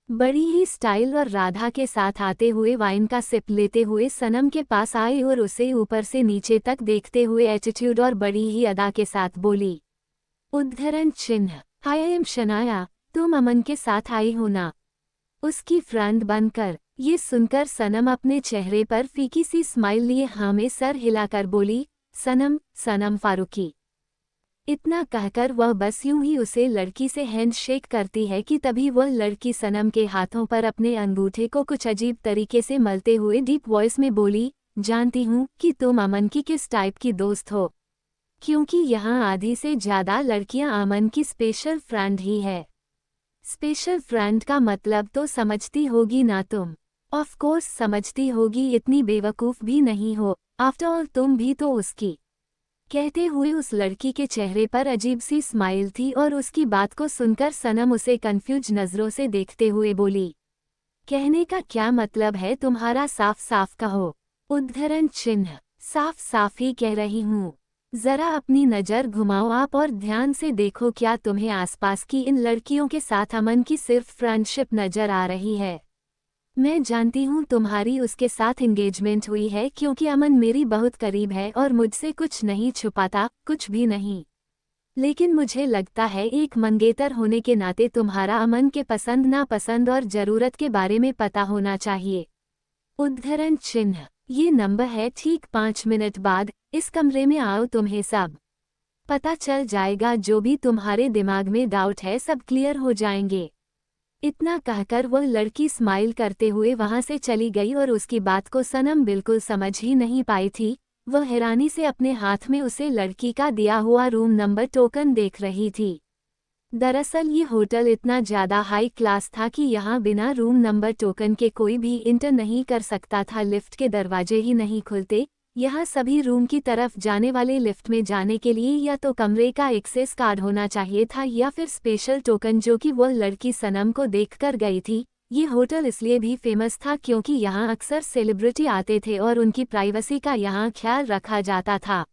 A: बड़ी ही स्टाइल और राधा के साथ आते हुए वाइन का सिप लेते हुए सनम के पास आई और उसे ऊपर से नीचे तक देखते हुए एटीट्यूड और बड़ी ही अदा के साथ बोली, उद्धरण चिन्ह, आई एम शनाया, तुम अमन के साथ आई हो ना, उसकी फ्रेंड बनकर। ये सुनकर सनम अपने चेहरे पर फीकी सी स्माइल लिए हाँ में सर हिलाकर बोली, सनम फारूकी। इतना कहकर वह बस यूं ही उसे लड़की से हैंडशेक करती है कि तभी वह लड़की सनम के हाथों पर अपने अंगूठे को कुछ अजीब तरीके से मलते हुए डीप वॉइस में बोली, जानती हूँ कि तुम अमन की किस टाइप की दोस्त हो, क्योंकि यहाँ आधी से ज्यादा लड़कियां अमन की स्पेशल फ्रेंड ही है। स्पेशल फ्रेंड का मतलब तो समझती होगी ना तुम? ऑफ कोर्स समझती होगी, इतनी बेवकूफ भी नहीं हो, आफ्टर ऑल तुम भी तो उसकी। कहते हुए उस लड़की के चेहरे पर अजीब सी स्माइल थी और उसकी बात को सुनकर सनम उसे कंफ्यूज नजरों से देखते हुए बोली, कहने का क्या मतलब है तुम्हारा, साफ साफ कहो। उद्धरण चिन्ह, साफ साफ ही कह रही हूँ, जरा अपनी नज़र घुमाओ आप और ध्यान से देखो, क्या तुम्हें आसपास की इन लड़कियों के साथ अमन की सिर्फ फ्रेंडशिप नजर आ रही है? मैं जानती हूँ तुम्हारी उसके साथ एंगेजमेंट हुई है, क्योंकि अमन मेरी बहुत करीब है और मुझसे कुछ नहीं छुपाता, कुछ भी नहीं। लेकिन मुझे लगता है एक मंगेतर होने के नाते तुम्हारा अमन के पसंद नापसंद और ज़रूरत के बारे में पता होना चाहिए। उद्धरण चिन्ह, ये नंबर है, ठीक 5 मिनट बाद इस कमरे में आओ, तुम्हें सब पता चल जाएगा, जो भी तुम्हारे दिमाग में डाउट है सब क्लियर हो जाएंगे। इतना कहकर वह लड़की स्माइल करते हुए वहां से चली गई और उसकी बात को सनम बिल्कुल समझ ही नहीं पाई थी। वह हैरानी से अपने हाथ में उसे लड़की का दिया हुआ रूम नंबर टोकन देख रही थी। दरअसल ये होटल इतना ज़्यादा हाई क्लास था कि यहाँ बिना रूम नंबर टोकन के कोई भी इंटर नहीं कर सकता था, लिफ्ट के दरवाजे ही नहीं खुलते। यहाँ सभी रूम की तरफ जाने वाले लिफ्ट में जाने के लिए या तो कमरे का एक्सेस कार्ड होना चाहिए था या फिर स्पेशल टोकन, जो कि वह लड़की सनम को देखकर गई थी। ये होटल इसलिए भी फेमस था क्योंकि यहाँ अक्सर सेलिब्रिटी आते थे और उनकी प्राइवेसी का यहाँ ख्याल रखा जाता था।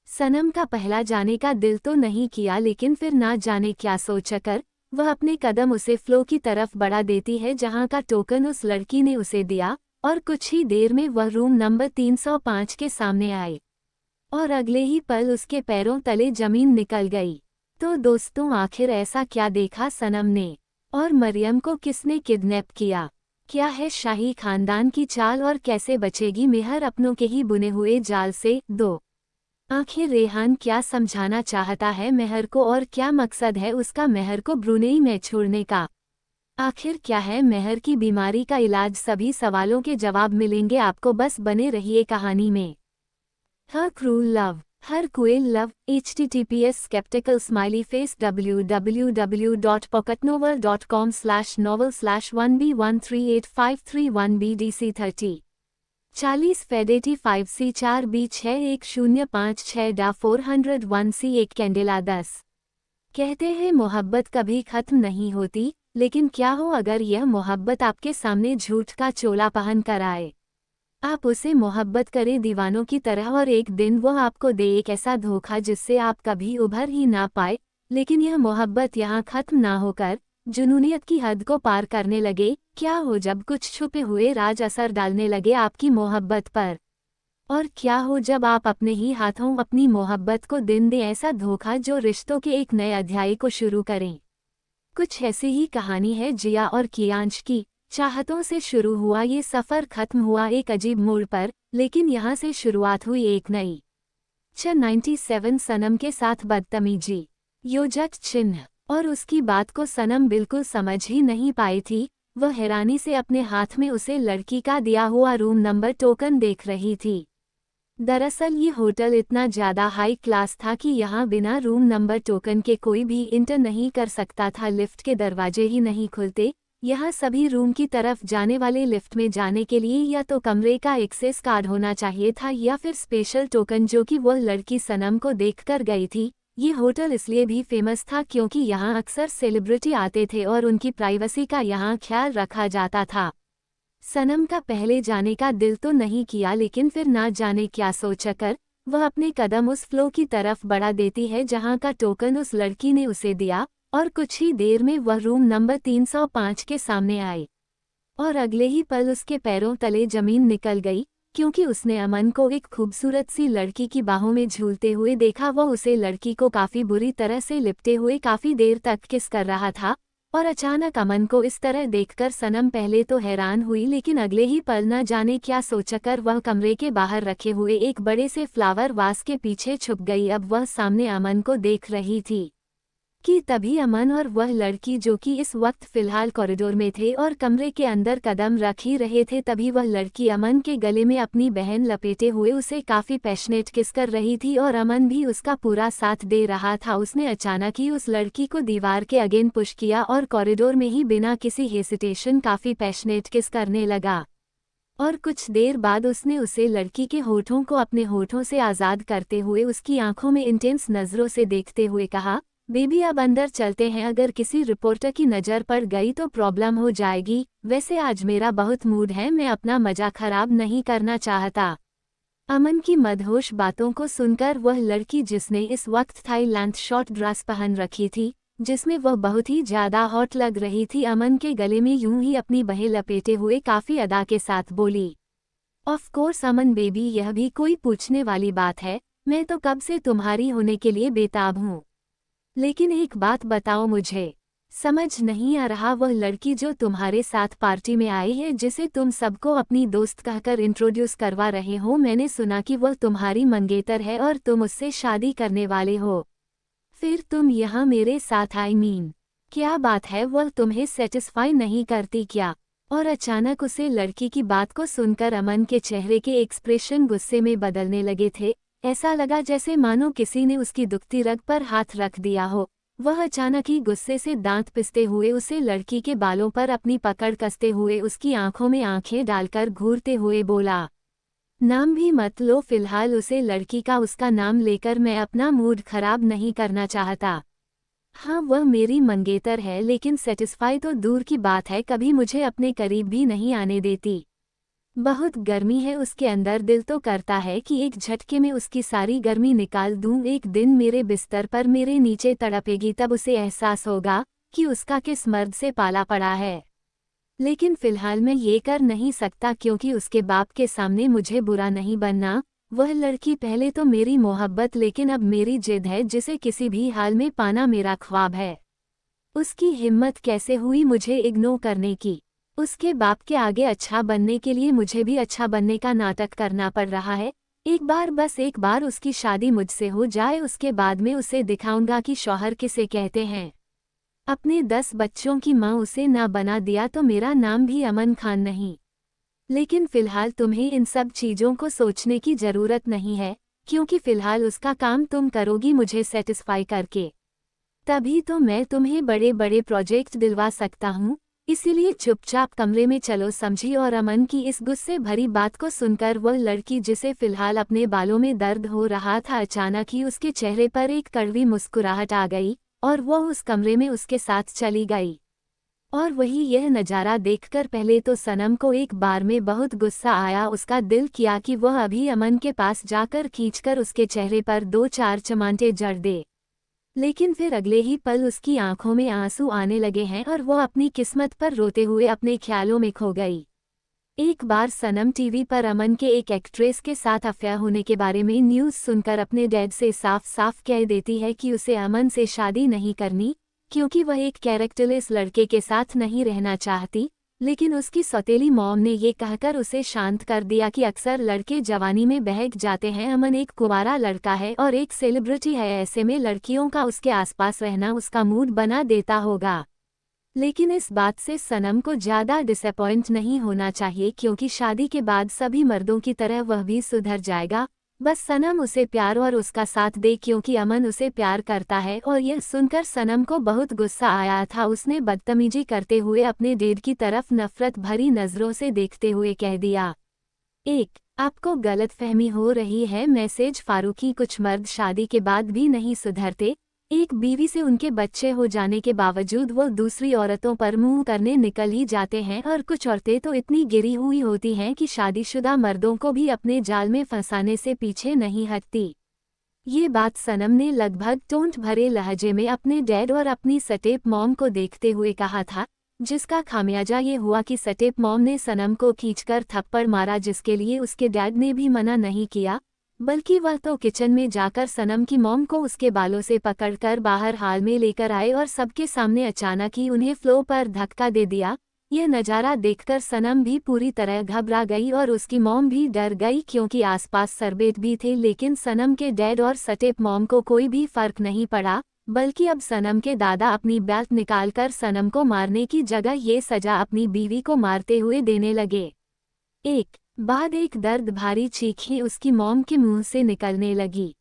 A: सनम का पहला जाने का दिल तो नहीं किया, लेकिन फिर ना जाने क्या सोचकर वह अपने कदम उसे फ्लो की तरफ बढ़ा देती है जहाँ का टोकन उस लड़की ने उसे दिया, और कुछ ही देर में वह रूम नंबर 305 के सामने आई। और अगले ही पल उसके पैरों तले जमीन निकल गई। तो दोस्तों, आखिर ऐसा क्या देखा सनम ने, और मरियम को किसने किडनैप किया? क्या है शाही खानदान की चाल और कैसे बचेगी मेहर अपनों के ही बुने हुए जाल से? 2 आखिर रेहान क्या समझाना चाहता है मेहर को, और क्या मकसद है उसका मेहर को ब्रुनेई में छोड़ने का? आखिर क्या है मेहर की बीमारी का इलाज? सभी सवालों के जवाब मिलेंगे आपको, बस बने रहिए कहानी में। Her cruel love, her cruel love. https skeptical smiley face www.pocketnovel.com/novel/1b1385331bdc30 40 फेडेटी 5C4B6105 डा 401C1 कैंडेला 10। कहते हैं मोहब्बत कभी खत्म नहीं होती, लेकिन क्या हो अगर यह मोहब्बत आपके सामने झूठ का चोला पहन कर आए? आप उसे मोहब्बत करें दीवानों की तरह, और एक दिन वो आपको दे एक ऐसा धोखा जिससे आप कभी उभर ही ना पाए। लेकिन यह मोहब्बत यहाँ खत्म ना होकर जुनूनियत की हद को पार करने लगे। क्या हो जब कुछ छुपे हुए राज असर डालने लगे आपकी मोहब्बत पर? और क्या हो जब आप अपने ही हाथों अपनी मोहब्बत को दिन दे ऐसा धोखा जो रिश्तों के एक नए अध्याय को शुरू करें? कुछ ऐसी ही कहानी है जिया और कियांश की। चाहतों से शुरू हुआ ये सफ़र खत्म हुआ एक अजीब मोड़ पर, लेकिन यहाँ से शुरुआत हुई एक नई। 97 सनम के साथ बदतमीजी, योजक चिन्ह, और उसकी बात को सनम बिल्कुल समझ ही नहीं पाई थी। वह हैरानी से अपने हाथ में उसे लड़की का दिया हुआ रूम नंबर टोकन देख रही थी। दरअसल ये होटल इतना ज़्यादा हाई क्लास था कि यहाँ बिना रूम नंबर टोकन के कोई भी इंटर नहीं कर सकता था। लिफ्ट के दरवाजे ही नहीं खुलते। यहाँ सभी रूम की तरफ जाने वाले लिफ्ट में जाने के लिए या तो कमरे का एक्सेस कार्ड होना चाहिए था या फिर स्पेशल टोकन, जो कि वह लड़की सनम को देखकर गई थी। ये होटल इसलिए भी फेमस था क्योंकि यहाँ अक्सर सेलिब्रिटी आते थे और उनकी प्राइवेसी का यहाँ ख्याल रखा जाता था। सनम का पहले जाने का दिल तो नहीं किया, लेकिन फिर ना जाने क्या सोचकर वह अपने कदम उस फ्लो की तरफ बढ़ा देती है जहां का टोकन उस लड़की ने उसे दिया, और कुछ ही देर में वह रूम नंबर 305 के सामने आई। और अगले ही पल उसके पैरों तले जमीन निकल गई, क्योंकि उसने अमन को एक खूबसूरत सी लड़की की बाहों में झूलते हुए देखा। वह उसे लड़की को काफ़ी बुरी तरह से लिपटे हुए काफ़ी देर तक किस कर रहा था, और अचानक अमन को इस तरह देखकर सनम पहले तो हैरान हुई, लेकिन अगले ही पल न जाने क्या सोचकर वह कमरे के बाहर रखे हुए एक बड़े से फ्लावर वास के पीछे छुप गई। अब वह सामने अमन को देख रही थी कि तभी अमन और वह लड़की, जो कि इस वक्त फिलहाल कॉरिडोर में थे और कमरे के अंदर कदम रख ही रहे थे, तभी वह लड़की अमन के गले में अपनी बहन लपेटे हुए उसे काफ़ी पैशनेट किस कर रही थी, और अमन भी उसका पूरा साथ दे रहा था। उसने अचानक ही उस लड़की को दीवार के अगेन पुश किया और कॉरिडोर में ही बिना किसी हेसिटेशन काफ़ी पैशनेट किस करने लगा। और कुछ देर बाद उसने उसे लड़की के होठों को अपने होठों से आज़ाद करते हुए उसकी आंखों में इंटेंस नज़रों से देखते हुए कहा, बेबी अब अंदर चलते हैं, अगर किसी रिपोर्टर की नज़र पड़ गई तो प्रॉब्लम हो जाएगी। वैसे आज मेरा बहुत मूड है, मैं अपना मजा खराब नहीं करना चाहता। अमन की मदहोश बातों को सुनकर वह लड़की, जिसने इस वक्त थाईलैंड शॉर्ट ड्रेस पहन रखी थी, जिसमें वह बहुत ही ज़्यादा हॉट लग रही थी, अमन के गले में यूं ही अपनी बाहें लपेटे हुए काफ़ी अदा के साथ बोली, ऑफ कोर्स अमन बेबी, यह भी कोई पूछने वाली बात है, मैं तो कब से तुम्हारी होने के लिए बेताब हूँ। लेकिन एक बात बताओ, मुझे समझ नहीं आ रहा, वह लड़की जो तुम्हारे साथ पार्टी में आई है, जिसे तुम सबको अपनी दोस्त कहकर इंट्रोड्यूस करवा रहे हो, मैंने सुना कि वह तुम्हारी मंगेतर है और तुम उससे शादी करने वाले हो। फिर तुम यहाँ मेरे साथ, आई मीन क्या बात है, वह तुम्हें सेटिस्फाई नहीं करती क्या? और अचानक उसे लड़की की बात को सुनकर अमन के चेहरे के एक्सप्रेशन गुस्से में बदलने लगे थे। ऐसा लगा जैसे मानो किसी ने उसकी दुखती रग पर हाथ रख दिया हो। वह अचानक ही गुस्से से दांत पिसते हुए उसे लड़की के बालों पर अपनी पकड़ कसते हुए उसकी आंखों में आंखें डालकर घूरते हुए बोला, नाम भी मत लो फिलहाल उसे लड़की का, उसका नाम लेकर मैं अपना मूड खराब नहीं करना चाहता। हाँ, वह मेरी मंगेतर है, लेकिन सेटिस्फाई तो दूर की बात है, कभी मुझे अपने करीब भी नहीं आने देती। बहुत गर्मी है उसके अंदर, दिल तो करता है कि एक झटके में उसकी सारी गर्मी निकाल दूं। एक दिन मेरे बिस्तर पर मेरे नीचे तड़पेगी, तब उसे एहसास होगा कि उसका किस मर्द से पाला पड़ा है। लेकिन फिलहाल मैं ये कर नहीं सकता, क्योंकि उसके बाप के सामने मुझे बुरा नहीं बनना। वह लड़की पहले तो मेरी मोहब्बत लेकिन अब मेरी जिद है जिसे किसी भी हाल में पाना मेरा ख्वाब है। उसकी हिम्मत कैसे हुई मुझे इग्नोर करने की। उसके बाप के आगे अच्छा बनने के लिए मुझे भी अच्छा बनने का नाटक करना पड़ रहा है। एक बार बस एक बार उसकी शादी मुझसे हो जाए, उसके बाद में उसे दिखाऊंगा कि शौहर किसे कहते हैं। अपने 10 बच्चों की माँ उसे ना बना दिया तो मेरा नाम भी अमन खान नहीं। लेकिन फिलहाल तुम्हें इन सब चीज़ों को सोचने की ज़रूरत नहीं है, क्योंकि फिलहाल उसका काम तुम करोगी मुझे सेटिस्फाई करके। तभी तो मैं तुम्हें बड़े बड़े प्रोजेक्ट दिलवा सकता हूँ। इसीलिए चुपचाप कमरे में चलो, समझी। और अमन की इस गुस्से भरी बात को सुनकर वह लड़की जिसे फिलहाल अपने बालों में दर्द हो रहा था, अचानक ही उसके चेहरे पर एक कड़वी मुस्कुराहट आ गई और वह उस कमरे में उसके साथ चली गई। और वही यह नज़ारा देखकर पहले तो सनम को एक बार में बहुत गुस्सा आया। उसका दिल किया कि वह अभी अमन के पास जाकर खींचकर उसके चेहरे पर 2-4 चमाटे जड़ दे। लेकिन फिर अगले ही पल उसकी आंखों में आंसू आने लगे हैं और वह अपनी किस्मत पर रोते हुए अपने ख्यालों में खो गई। एक बार सनम टीवी पर अमन के एक एक्ट्रेस के साथ अफेयर होने के बारे में न्यूज़ सुनकर अपने डैड से साफ साफ कह देती है कि उसे अमन से शादी नहीं करनी, क्योंकि वह एक कैरेक्टरलेस लड़के के साथ नहीं रहना चाहती। लेकिन उसकी सौतेली मॉम ने ये कहकर उसे शांत कर दिया कि अक्सर लड़के जवानी में बहक जाते हैं, अमन एक कुंवारा लड़का है और एक सेलिब्रिटी है, ऐसे में लड़कियों का उसके आसपास रहना उसका मूड बना देता होगा। लेकिन इस बात से सनम को ज़्यादा डिसअपॉइंट नहीं होना चाहिए, क्योंकि शादी के बाद सभी मर्दों की तरह वह भी सुधर जाएगा। बस सनम उसे प्यार और उसका साथ दे, क्योंकि अमन उसे प्यार करता है। और यह सुनकर सनम को बहुत गुस्सा आया था। उसने बदतमीजी करते हुए अपने डेड की तरफ नफरत भरी नज़रों से देखते हुए कह दिया, एक आपको गलतफहमी हो रही है मैसेज फारूकी। कुछ मर्द शादी के बाद भी नहीं सुधरते। एक बीवी से उनके बच्चे हो जाने के बावजूद वो दूसरी औरतों पर मुंह करने निकल ही जाते हैं। और कुछ औरतें तो इतनी गिरी हुई होती हैं कि शादीशुदा मर्दों को भी अपने जाल में फंसाने से पीछे नहीं हटती। ये बात सनम ने लगभग टोंट भरे लहजे में अपने डैड और अपनी सटेप मॉम को देखते हुए कहा था, जिसका खामियाजा ये हुआ कि सटेप मॉम ने सनम को खींचकर थप्पड़ मारा, जिसके लिए उसके डैड ने भी मना नहीं किया, बल्कि वह तो किचन में जाकर सनम की मॉम को उसके बालों से पकड़कर बाहर हाल में लेकर आए और सबके सामने अचानक ही उन्हें फ्लोर पर धक्का दे दिया। यह नज़ारा देखकर सनम भी पूरी तरह घबरा गई और उसकी मॉम भी डर गई, क्योंकि आसपास सरबेट भी थे। लेकिन सनम के डैड और सटेप मॉम को कोई भी फर्क नहीं पड़ा, बल्कि अब सनम के दादा अपनी बेल्ट निकालकर सनम को मारने की जगह ये सजा अपनी बीवी को मारते हुए देने लगे। एक बाद एक दर्द भारी चीखें उसकी मॉम के मुंह से निकलने लगी।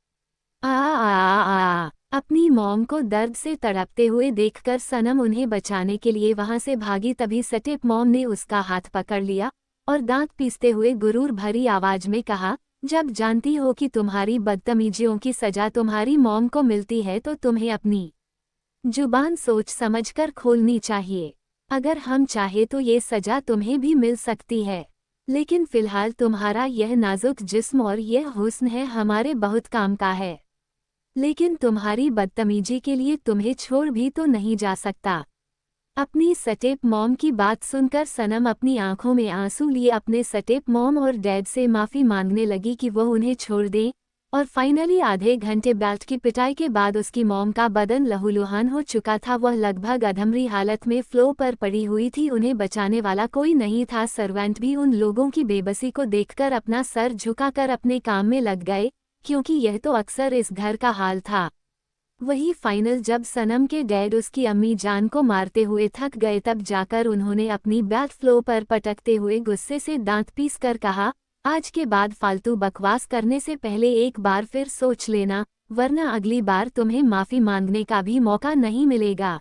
A: आ अपनी मॉम को दर्द से तड़पते हुए देखकर सनम उन्हें बचाने के लिए वहां से भागी। तभी सटेप मॉम ने उसका हाथ पकड़ लिया और दांत पीसते हुए गुरूर भरी आवाज में कहा, जब जानती हो कि तुम्हारी बदतमीजियों की सजा तुम्हारी मॉम को मिलती है तो तुम्हें अपनी जुबान सोच समझकर खोलनी चाहिए। अगर हम चाहे तो ये सजा तुम्हें भी मिल सकती है, लेकिन फिलहाल तुम्हारा यह नाजुक जिस्म और यह हुस्न है हमारे बहुत काम का है। लेकिन तुम्हारी बदतमीजी के लिए तुम्हें छोड़ भी तो नहीं जा सकता। अपनी सटेप मॉम की बात सुनकर सनम अपनी आंखों में आंसू लिए अपने सटेप मॉम और डैड से माफ़ी मांगने लगी कि वह उन्हें छोड़ दें। और फाइनली आधे घंटे बेल्ट की पिटाई के बाद उसकी मॉम का बदन लहूलुहान हो चुका था। वह लगभग अधमरी हालत में फ्लोर पर पड़ी हुई थी। उन्हें बचाने वाला कोई नहीं था। सर्वेंट भी उन लोगों की बेबसी को देखकर अपना सर झुकाकर अपने काम में लग गए, क्योंकि यह तो अक्सर इस घर का हाल था। वही फाइनल जब सनम के डैड उसकी अम्मी जान को मारते हुए थक गए, तब जाकर उन्होंने अपनी बेल्ट फ्लोर पर पटकते हुए गुस्से से दांत पीस कर कहा, आज के बाद फालतू बकवास करने से पहले एक बार फिर सोच लेना, वरना अगली बार तुम्हें माफ़ी मांगने का भी मौका नहीं मिलेगा।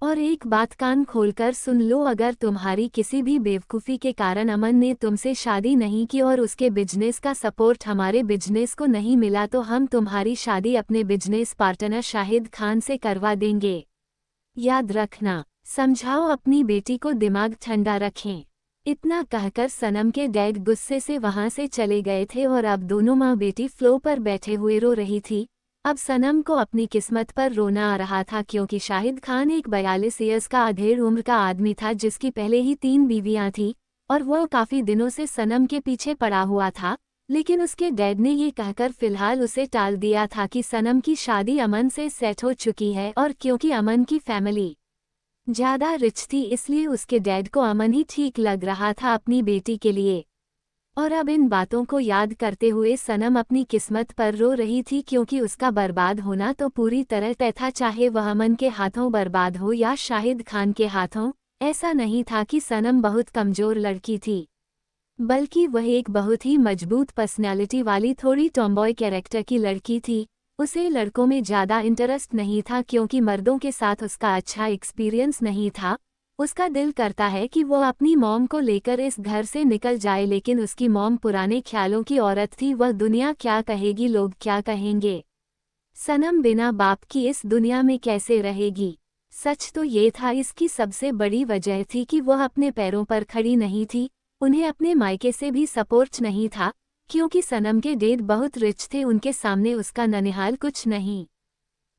A: और एक बात कान खोलकर सुन लो, अगर तुम्हारी किसी भी बेवकूफ़ी के कारण अमन ने तुमसे शादी नहीं की और उसके बिजनेस का सपोर्ट हमारे बिजनेस को नहीं मिला, तो हम तुम्हारी शादी अपने बिजनेस पार्टनर शाहिद खान से करवा देंगे। याद रखना, समझाओ अपनी बेटी को, दिमाग ठंडा रखें। इतना कहकर सनम के डैड गुस्से से वहां से चले गए थे और अब दोनों माँ बेटी फ्लोर पर बैठे हुए रो रही थी। अब सनम को अपनी किस्मत पर रोना आ रहा था, क्योंकि शाहिद खान एक 42 ईयर्स का अधेड़ उम्र का आदमी था, जिसकी पहले ही 3 बीवियां थीं और वह काफ़ी दिनों से सनम के पीछे पड़ा हुआ था। लेकिन उसके डैड ने ये कहकर फिलहाल उसे टाल दिया था कि सनम की शादी अमन से सेट हो चुकी है, और क्योंकि अमन की फैमिली ज़्यादा रिच थी इसलिए उसके डैड को अमन ही ठीक लग रहा था अपनी बेटी के लिए। और अब इन बातों को याद करते हुए सनम अपनी किस्मत पर रो रही थी, क्योंकि उसका बर्बाद होना तो पूरी तरह तय था, चाहे वह अमन के हाथों बर्बाद हो या शाहिद खान के हाथों। ऐसा नहीं था कि सनम बहुत कमज़ोर लड़की थी, बल्कि वह एक बहुत ही मजबूत पर्सनैलिटी वाली थोड़ी टॉमबॉय कैरेक्टर की लड़की थी। उसे लड़कों में ज़्यादा इंटरेस्ट नहीं था, क्योंकि मर्दों के साथ उसका अच्छा एक्सपीरियंस नहीं था। उसका दिल करता है कि वो अपनी मॉम को लेकर इस घर से निकल जाए, लेकिन उसकी मॉम पुराने ख्यालों की औरत थी। वह दुनिया क्या कहेगी, लोग क्या कहेंगे, सनम बिना बाप की इस दुनिया में कैसे रहेगी। सच तो ये था, इसकी सबसे बड़ी वजह थी कि वह अपने पैरों पर खड़ी नहीं थी। उन्हें अपने मायके से भी सपोर्ट नहीं था, क्योंकि सनम के डैड बहुत रिच थे, उनके सामने उसका ननिहाल कुछ नहीं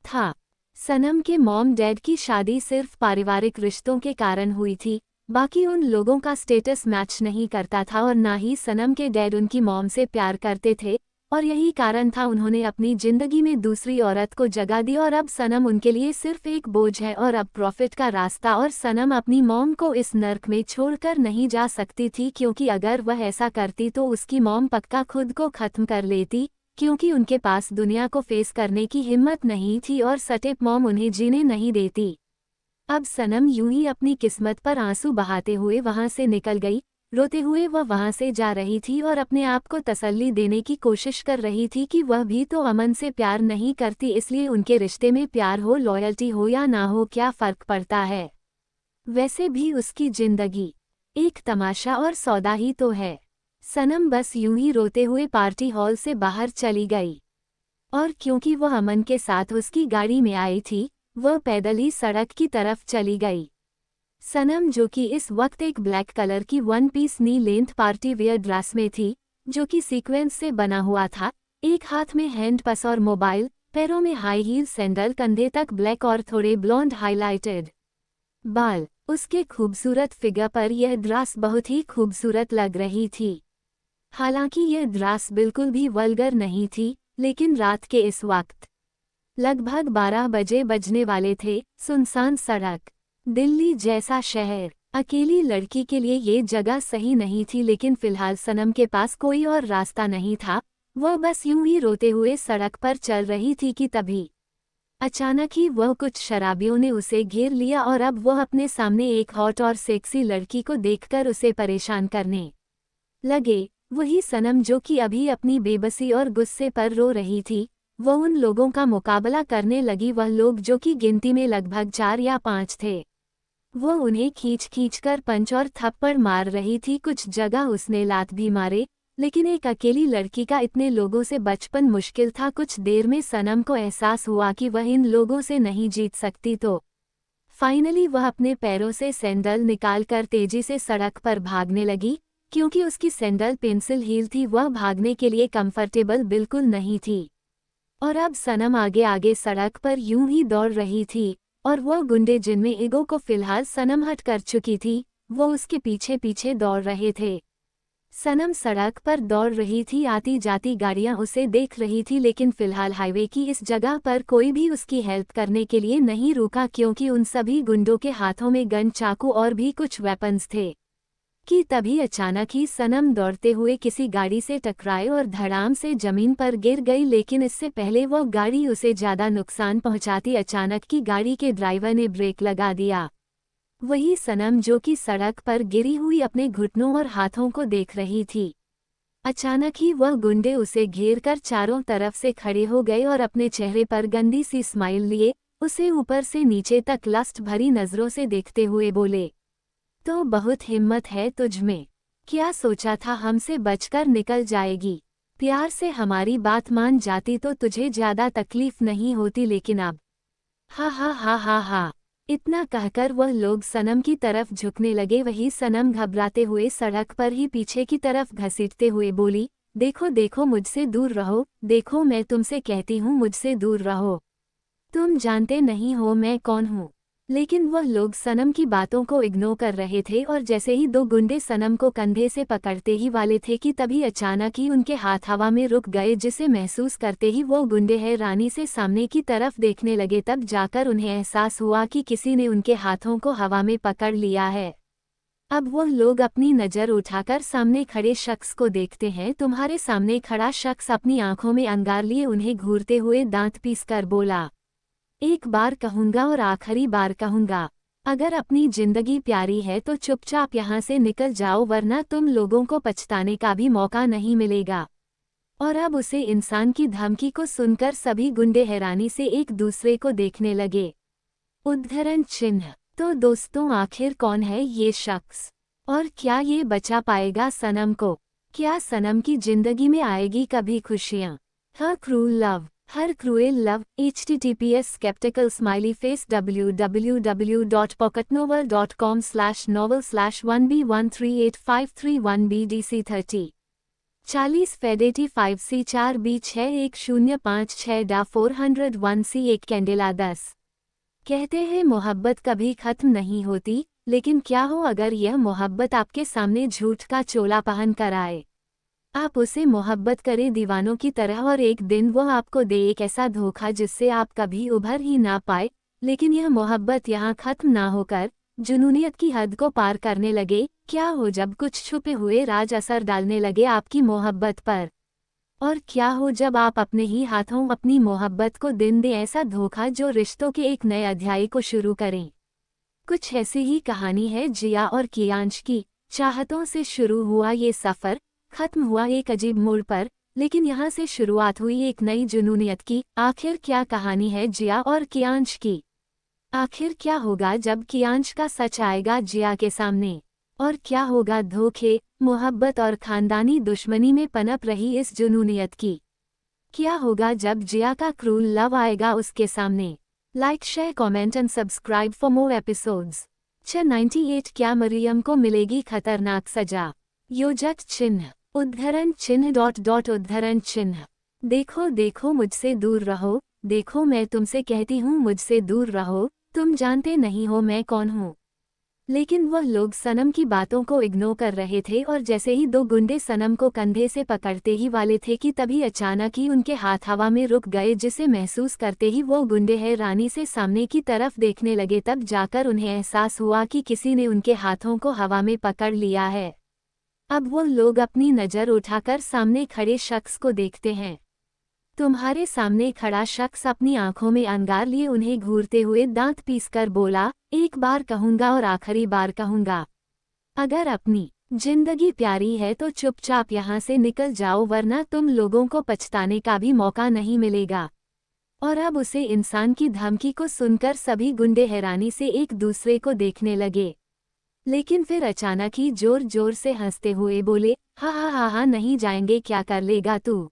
A: था। सनम के मॉम डैड की शादी सिर्फ पारिवारिक रिश्तों के कारण हुई थी, बाकी उन लोगों का स्टेटस मैच नहीं करता था, और ना ही सनम के डैड उनकी मॉम से प्यार करते थे, और यही कारण था उन्होंने अपनी जिंदगी में दूसरी औरत को जगह दी। और अब सनम उनके लिए सिर्फ एक बोझ है, और अब प्रॉफिट का रास्ता, और सनम अपनी मॉम को इस नर्क में छोड़कर नहीं जा सकती थी, क्योंकि अगर वह ऐसा करती तो उसकी मॉम पक्का खुद को खत्म कर लेती, क्योंकि उनके पास दुनिया को फेस करने की हिम्मत नहीं थी, और सटेप मॉम उन्हें जीने नहीं देती। अब सनम यूं ही अपनी किस्मत पर आंसू बहाते हुए वहां से निकल गई। रोते हुए वह वहां से जा रही थी और अपने आप को तसल्ली देने की कोशिश कर रही थी कि वह भी तो अमन से प्यार नहीं करती, इसलिए उनके रिश्ते में प्यार हो, लॉयल्टी हो या ना हो, क्या फर्क पड़ता है। वैसे भी उसकी जिंदगी एक तमाशा और सौदा ही तो है। सनम बस यूं ही रोते हुए पार्टी हॉल से बाहर चली गई, और क्योंकि वह अमन के साथ उसकी गाड़ी में आई थी, वह पैदल ही सड़क की तरफ चली गई। सनम, जो कि इस वक्त एक ब्लैक कलर की one piece knee length party wear dress में थी, जो कि सीक्वेंस से बना हुआ था, एक हाथ में हैंड पर्स और मोबाइल, पैरों में हाई हील सैंडल, कंधे तक ब्लैक और थोड़े ब्लॉन्ड हाइलाइटेड बाल, उसके खूबसूरत फिगर पर यह ड्रेस बहुत ही खूबसूरत लग रही थी। हालांकि यह ड्रेस बिल्कुल भी वल्गर नहीं थी, लेकिन रात के इस वक्त लगभग 12 बजे बजने वाले थे, सुनसान सड़क, दिल्ली जैसा शहर, अकेली लड़की के लिए ये जगह सही नहीं थी। लेकिन फिलहाल सनम के पास कोई और रास्ता नहीं था, वह बस यूं ही रोते हुए सड़क पर चल रही थी कि तभी अचानक ही वह कुछ शराबियों ने उसे घेर लिया, और अब वह अपने सामने एक हॉट और सेक्सी लड़की को देखकर उसे परेशान करने लगे। वही सनम, जो कि अभी अपनी बेबसी और गुस्से पर रो रही थी, वह उन लोगों का मुकाबला करने लगी। वह लोग, जो कि गिनती में लगभग 4 या 5 थे, वो उन्हें खींच कर पंच और थप्पड़ मार रही थी। कुछ जगह उसने लात भी मारे, लेकिन एक अकेली लड़की का इतने लोगों से बचपन मुश्किल था। कुछ देर में सनम को एहसास हुआ कि वह इन लोगों से नहीं जीत सकती, तो फाइनली वह अपने पैरों से सैंडल निकालकर तेजी से सड़क पर भागने लगी। क्योंकि उसकी सैंडल पेंसिल हील थी, वह भागने के लिए कंफर्टेबल बिल्कुल नहीं थी। और अब सनम आगे आगे सड़क पर यूं ही दौड़ रही थी, और वह गुंडे, जिनमें ईगो को फिलहाल सनम हट कर चुकी थी, वो उसके पीछे पीछे दौड़ रहे थे। सनम सड़क पर दौड़ रही थी, आती जाती गाड़ियां उसे देख रही थी, लेकिन फिलहाल हाईवे की इस जगह पर कोई भी उसकी हेल्प करने के लिए नहीं रुका, क्योंकि उन सभी गुंडों के हाथों में गन, चाकू और भी कुछ वेपन्स थे। कि तभी अचानक ही सनम दौड़ते हुए किसी गाड़ी से टकराए और धड़ाम से जमीन पर गिर गई, लेकिन इससे पहले वह गाड़ी उसे ज्यादा नुकसान पहुंचाती, अचानक की गाड़ी के ड्राइवर ने ब्रेक लगा दिया। वही सनम, जो कि सड़क पर गिरी हुई अपने घुटनों और हाथों को देख रही थी। अचानक ही वह गुंडे उसे घेर कर चारों तरफ से खड़े हो गए और अपने चेहरे पर गंदी सी स्माइल लिए उसे ऊपर से नीचे तक लस्ट भरी नजरों से देखते हुए बोले, तो बहुत हिम्मत है तुझ में, क्या सोचा था हमसे बचकर निकल जाएगी? प्यार से हमारी बात मान जाती तो तुझे ज्यादा तकलीफ नहीं होती, लेकिन अब हा हा हा हा हा। इतना कहकर वह लोग सनम की तरफ झुकने लगे। वही सनम घबराते हुए सड़क पर ही पीछे की तरफ घसीटते हुए बोली, देखो देखो, मुझसे दूर रहो, देखो मैं तुमसे कहती हूँ, मुझसे दूर रहो। तुम जानते नहीं हो मैं कौन हूँ। लेकिन वह लोग सनम की बातों को इग्नोर कर रहे थे और जैसे ही दो गुंडे सनम को कंधे से पकड़ते ही वाले थे कि तभी अचानक ही उनके हाथ हवा में रुक गए, जिसे महसूस करते ही वो गुंडे हैरानी से सामने की तरफ देखने लगे। तब जाकर उन्हें एहसास हुआ कि किसी ने उनके हाथों को हवा में पकड़ लिया है। अब वो लोग अपनी नज़र उठाकर सामने खड़े शख्स को देखते हैं। तुम्हारे सामने खड़ा शख्स अपनी आंखों में अंगार लिए उन्हें घूरते हुए दांत पीसकर बोला, एक बार कहूंगा और आखिरी बार कहूंगा, अगर अपनी जिंदगी प्यारी है तो चुपचाप यहाँ से निकल जाओ, वरना तुम लोगों को पछताने का भी मौका नहीं मिलेगा। और अब उसे इंसान की धमकी को सुनकर सभी गुंडे हैरानी से एक दूसरे को देखने लगे। उद्धरण चिन्ह। तो दोस्तों, आखिर कौन है ये शख्स और क्या ये बचा पाएगा सनम को? क्या सनम की जिंदगी में आएगी कभी खुशियाँ? Her cruel love, her cruel love. https skeptical smiley face www.pocketnovel.com/novel/1b1385331bdc30 40 Fidelity 5C4B6105 डा 401C1 कैंडेला 10। कहते हैं मोहब्बत कभी खत्म नहीं होती, लेकिन क्या हो अगर यह मोहब्बत आपके सामने झूठ का चोला पहन कर आए? आप उसे मोहब्बत करें दीवानों की तरह और एक दिन वो आपको दे एक ऐसा धोखा जिससे आप कभी उभर ही ना पाए, लेकिन यह मोहब्बत यहाँ खत्म ना होकर जुनूनियत की हद को पार करने लगे। क्या हो जब कुछ छुपे हुए राज असर डालने लगे आपकी मोहब्बत पर? और क्या हो जब आप अपने ही हाथों अपनी मोहब्बत को दिन दे ऐसा धोखा जो रिश्तों के एक नए अध्याय को शुरू करें? कुछ ऐसी ही कहानी है जिया और कियांश की। चाहतों से शुरू हुआ ये सफ़र खत्म हुआ एक अजीब मोड़ पर, लेकिन यहाँ से शुरुआत हुई एक नई जुनूनियत की। आखिर क्या कहानी है जिया और कियांश की? आखिर क्या होगा जब कियांश का सच आएगा जिया के सामने? और क्या होगा धोखे, मोहब्बत और खानदानी दुश्मनी में पनप रही इस जुनूनियत की? क्या होगा जब जिया का क्रूल लव आएगा उसके सामने? Like, share, comment and subscribe for more episodes. 98 क्या मरियम को मिलेगी खतरनाक सजा? योजक चिन्ह, उद्धरण चिन्ह उद्धरण चिन्ह। देखो देखो मुझसे दूर रहो, देखो मैं तुमसे कहती हूँ मुझसे दूर रहो, तुम जानते नहीं हो मैं कौन हूँ। लेकिन वह लोग सनम की बातों को इग्नोर कर रहे थे और जैसे ही दो गुंडे सनम को कंधे से पकड़ते ही वाले थे कि तभी अचानक ही उनके हाथ हवा में रुक गए, जिसे महसूस करते ही वो गुंडे हैरानी से सामने की तरफ देखने लगे। तब जाकर उन्हें एहसास हुआ कि किसी ने उनके हाथों को हवा में पकड़ लिया है। अब वो लोग अपनी नज़र उठाकर सामने खड़े शख्स को देखते हैं। तुम्हारे सामने खड़ा शख्स अपनी आंखों में अंगार लिए उन्हें घूरते हुए दांत पीसकर बोला, एक बार कहूंगा और आखिरी बार कहूंगा, अगर अपनी जिंदगी प्यारी है तो चुपचाप यहाँ से निकल जाओ, वरना तुम लोगों को पछताने का भी मौका नहीं मिलेगा। और अब उसे इंसान की धमकी को सुनकर सभी गुंडे हैरानी से एक दूसरे को देखने लगे। लेकिन फिर अचानक ही जोर जोर से हंसते हुए बोले, हा हा हा हा, नहीं जाएंगे, क्या कर लेगा तू?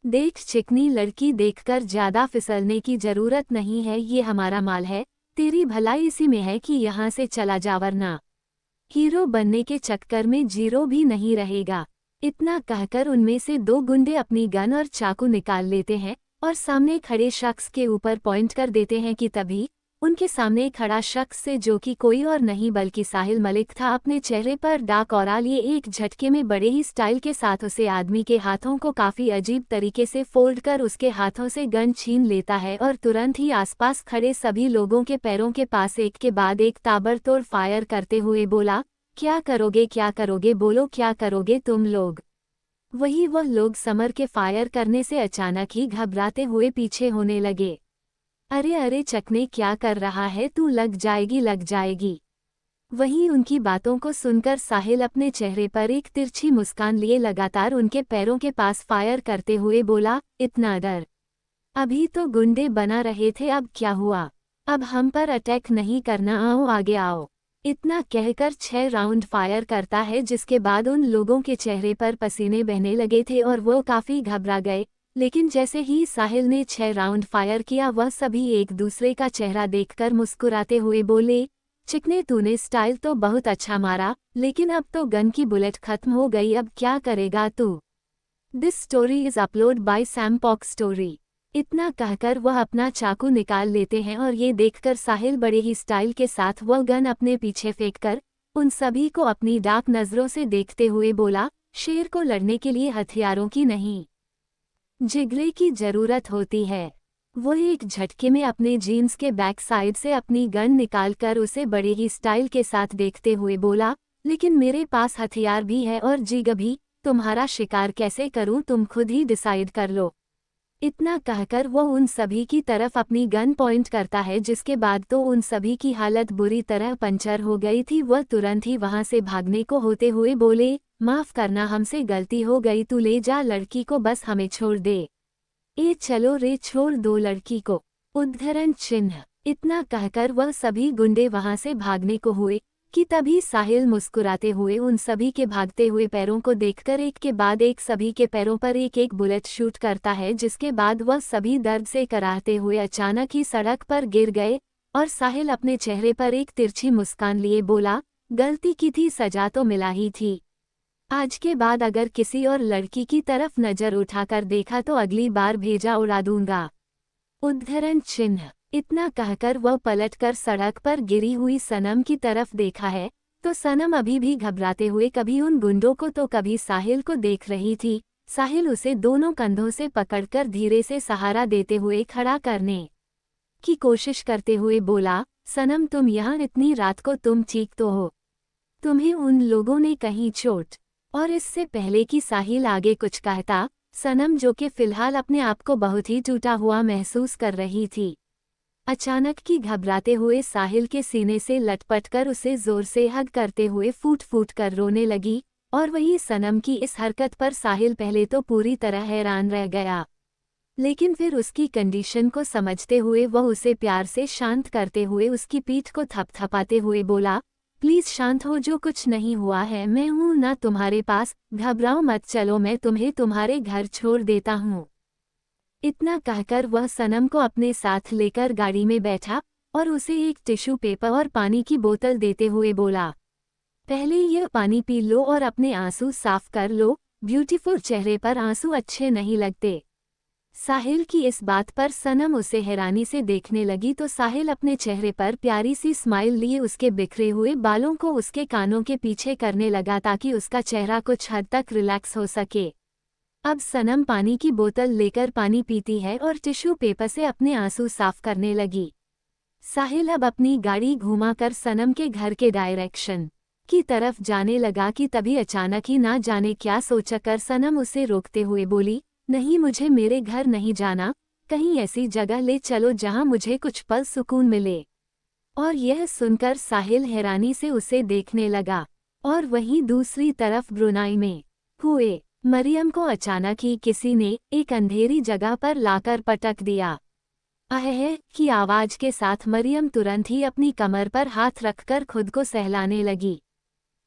A: देख चिकनी लड़की, देखकर ज्यादा फिसलने की जरूरत नहीं है, ये हमारा माल है, तेरी भलाई इसी में है कि यहाँ से चला जा, वरना हीरो बनने के चक्कर में जीरो भी नहीं रहेगा। इतना कहकर उनमें से दो गुंडे अपनी गन और चाकू निकाल लेते हैं और सामने खड़े शख्स के ऊपर पॉइंट कर देते हैं कि तभी उनके सामने खड़ा शख्स से, जो कि कोई और नहीं बल्कि साहिल मलिक था, अपने चेहरे पर डार्क ऑरा लिए एक झटके में बड़े ही स्टाइल के साथ उसे आदमी के हाथों को काफी अजीब तरीके से फोल्ड कर उसके हाथों से गन छीन लेता है और तुरंत ही आसपास खड़े सभी लोगों के पैरों के पास एक के बाद एक ताबड़तोड़ फायर करते हुए बोला, क्या करोगे, बोलो क्या करोगे तुम लोग? वही वह लोग समर के फायर करने से अचानक ही घबराते हुए पीछे होने लगे। अरे अरे चकने, क्या कर रहा है तू, लग जाएगी। वहीं उनकी बातों को सुनकर साहिल अपने चेहरे पर एक तिरछी मुस्कान लिए लगातार उनके पैरों के पास फायर करते हुए बोला, इतना डर? अभी तो गुंडे बना रहे थे, अब क्या हुआ? अब हम पर अटैक नहीं करना, आओ आगे आओ। इतना कहकर 6 राउंड फायर करता है, जिसके बाद उन लोगों के चेहरे पर पसीने बहने लगे थे और वो काफी घबरा गए। लेकिन जैसे ही साहिल ने 6 राउंड फायर किया, वह सभी एक दूसरे का चेहरा देखकर मुस्कुराते हुए बोले, चिकने तूने स्टाइल तो बहुत अच्छा मारा, लेकिन अब तो गन की बुलेट खत्म हो गई, अब क्या करेगा तू? This story is upload by Sam pock story. इतना कहकर वह अपना चाकू निकाल लेते हैं और ये देखकर साहिल बड़े ही स्टाइल के साथ वह गन अपने पीछे फेंककर उन सभी को अपनी डार्क नजरों से देखते हुए बोला, शेर को लड़ने के लिए हथियारों की नहीं, जिगरे की जरूरत होती है। वो एक झटके में अपने जीन्स के बैक साइड से अपनी गन निकालकर उसे बड़े ही स्टाइल के साथ देखते हुए बोला, लेकिन मेरे पास हथियार भी है और जिग भी, तुम्हारा शिकार कैसे करूं तुम खुद ही डिसाइड कर लो। इतना कहकर वो उन सभी की तरफ अपनी गन पॉइंट करता है, जिसके बाद तो उन सभी की हालत बुरी तरह पंचर हो गई थी। वह तुरंत ही वहां से भागने को होते हुए बोले, माफ करना हमसे गलती हो गई, तू ले जा लड़की को, बस हमें छोड़ दे। ए चलो रे छोड़ दो लड़की को। उद्धरण चिन्ह। इतना कहकर वह सभी गुंडे वहां से भागने को हुए कि तभी साहिल मुस्कुराते हुए उन सभी के भागते हुए पैरों को देखकर एक के बाद एक सभी के पैरों पर एक एक बुलेट शूट करता है, जिसके बाद वह सभी दर्द से कराहते हुए अचानक ही सड़क पर गिर गए और साहिल अपने चेहरे पर एक तिरछी मुस्कान लिए बोला, गलती की थी, सजा तो मिला ही थी। आज के बाद अगर किसी और लड़की की तरफ नजर उठाकर देखा तो अगली बार भेजा उड़ा दूंगा। उद्धरण चिन्ह। इतना कहकर वह पलटकर सड़क पर गिरी हुई सनम की तरफ देखा है तो सनम अभी भी घबराते हुए कभी उन गुंडों को तो कभी साहिल को देख रही थी। साहिल उसे दोनों कंधों से पकड़कर धीरे से सहारा देते हुए खड़ा करने की कोशिश करते हुए बोला, सनम तुम यहाँ इतनी रात को तुम ठीक तो हो? तुम्हें उन लोगों ने कहीं चोट? और इससे पहले कि साहिल आगे कुछ कहता, सनम जो कि फिलहाल अपने आप को बहुत ही टूटा हुआ महसूस कर रही थी, अचानक की घबराते हुए साहिल के सीने से लटपटकर उसे जोर से हग करते हुए फूट फूट कर रोने लगी। और वही सनम की इस हरकत पर साहिल पहले तो पूरी तरह हैरान रह गया, लेकिन फिर उसकी कंडीशन को समझते हुए वह उसे प्यार से शांत करते हुए उसकी पीठ को थपथपाते हुए बोला, प्लीज शांत हो, जो कुछ नहीं हुआ है, मैं हूं ना तुम्हारे पास, घबराओ मत, चलो मैं तुम्हें तुम्हारे घर छोड़ देता हूं। इतना कहकर वह सनम को अपने साथ लेकर गाड़ी में बैठा और उसे एक टिश्यू पेपर और पानी की बोतल देते हुए बोला, पहले यह पानी पी लो और अपने आंसू साफ कर लो, ब्यूटीफुल चेहरे पर आंसू अच्छे नहीं लगते। साहिल की इस बात पर सनम उसे हैरानी से देखने लगी तो साहिल अपने चेहरे पर प्यारी सी स्माइल लिए उसके बिखरे हुए बालों को उसके कानों के पीछे करने लगा ताकि उसका चेहरा कुछ हद तक रिलैक्स हो सके। अब सनम पानी की बोतल लेकर पानी पीती है और टिश्यू पेपर से अपने आंसू साफ करने लगी। साहिल अब अपनी गाड़ी घुमाकर सनम के घर के डायरेक्शन की तरफ जाने लगा कि तभी अचानक ही ना जाने क्या सोचकर सनम उसे रोकते हुए बोली, नहीं मुझे मेरे घर नहीं जाना, कहीं ऐसी जगह ले चलो जहां मुझे कुछ पल सुकून मिले। और यह सुनकर साहिल हैरानी से उसे देखने लगा। और वहीं दूसरी तरफ ब्रुनाई में हुए मरियम को अचानक ही किसी ने एक अंधेरी जगह पर लाकर पटक दिया। अहह की आवाज के साथ मरियम तुरंत ही अपनी कमर पर हाथ रखकर खुद को सहलाने लगी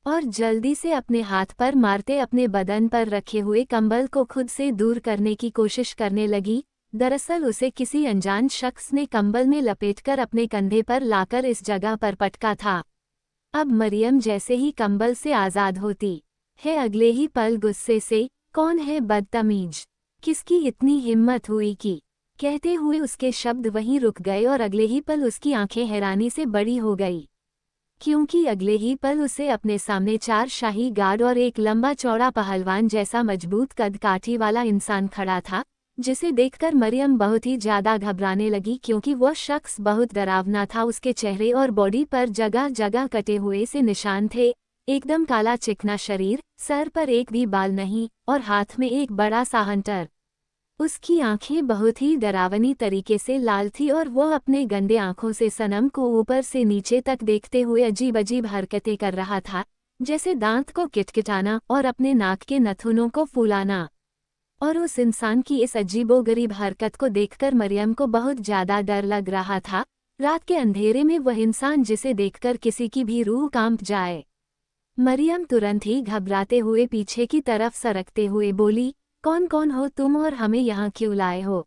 A: और जल्दी से अपने हाथ पर मारते अपने बदन पर रखे हुए कंबल को खुद से दूर करने की कोशिश करने लगी। दरअसल उसे किसी अनजान शख्स ने कंबल में लपेटकर अपने कंधे पर लाकर इस जगह पर पटका था। अब मरियम जैसे ही कंबल से आज़ाद होती है अगले ही पल गुस्से से, कौन है बदतमीज, किसकी इतनी हिम्मत हुई कि, कहते हुए उसके शब्द वहीं रुक गए और अगले ही पल उसकी आंखें हैरानी से बड़ी हो गई, क्योंकि अगले ही पल उसे अपने सामने 4 शाही गार्ड और एक लंबा चौड़ा पहलवान जैसा मजबूत कद काठी वाला इंसान खड़ा था, जिसे देखकर मरियम बहुत ही ज्यादा घबराने लगी क्योंकि वह शख्स बहुत डरावना था। उसके चेहरे और बॉडी पर जगह जगह कटे हुए से निशान थे, एकदम काला चिकना शरीर, सर पर एक भी बाल नहीं और हाथ में एक बड़ा सा हंटर। उसकी आंखें बहुत ही डरावनी तरीके से लाल थी और वह अपने गंदे आंखों से सनम को ऊपर से नीचे तक देखते हुए अजीब अजीब हरकतें कर रहा था, जैसे दांत को किटकिटाना और अपने नाक के नथुनों को फूलाना। और उस इंसान की इस अजीबोगरीब हरकत को देखकर मरियम को बहुत ज्यादा डर लग रहा था। रात के अंधेरे में वह इंसान जिसे देखकर किसी की भी रूह कांप जाए। मरियम तुरंत ही घबराते हुए पीछे की तरफ सरकते हुए बोली, कौन कौन हो तुम और हमें यहाँ क्यों लाए हो?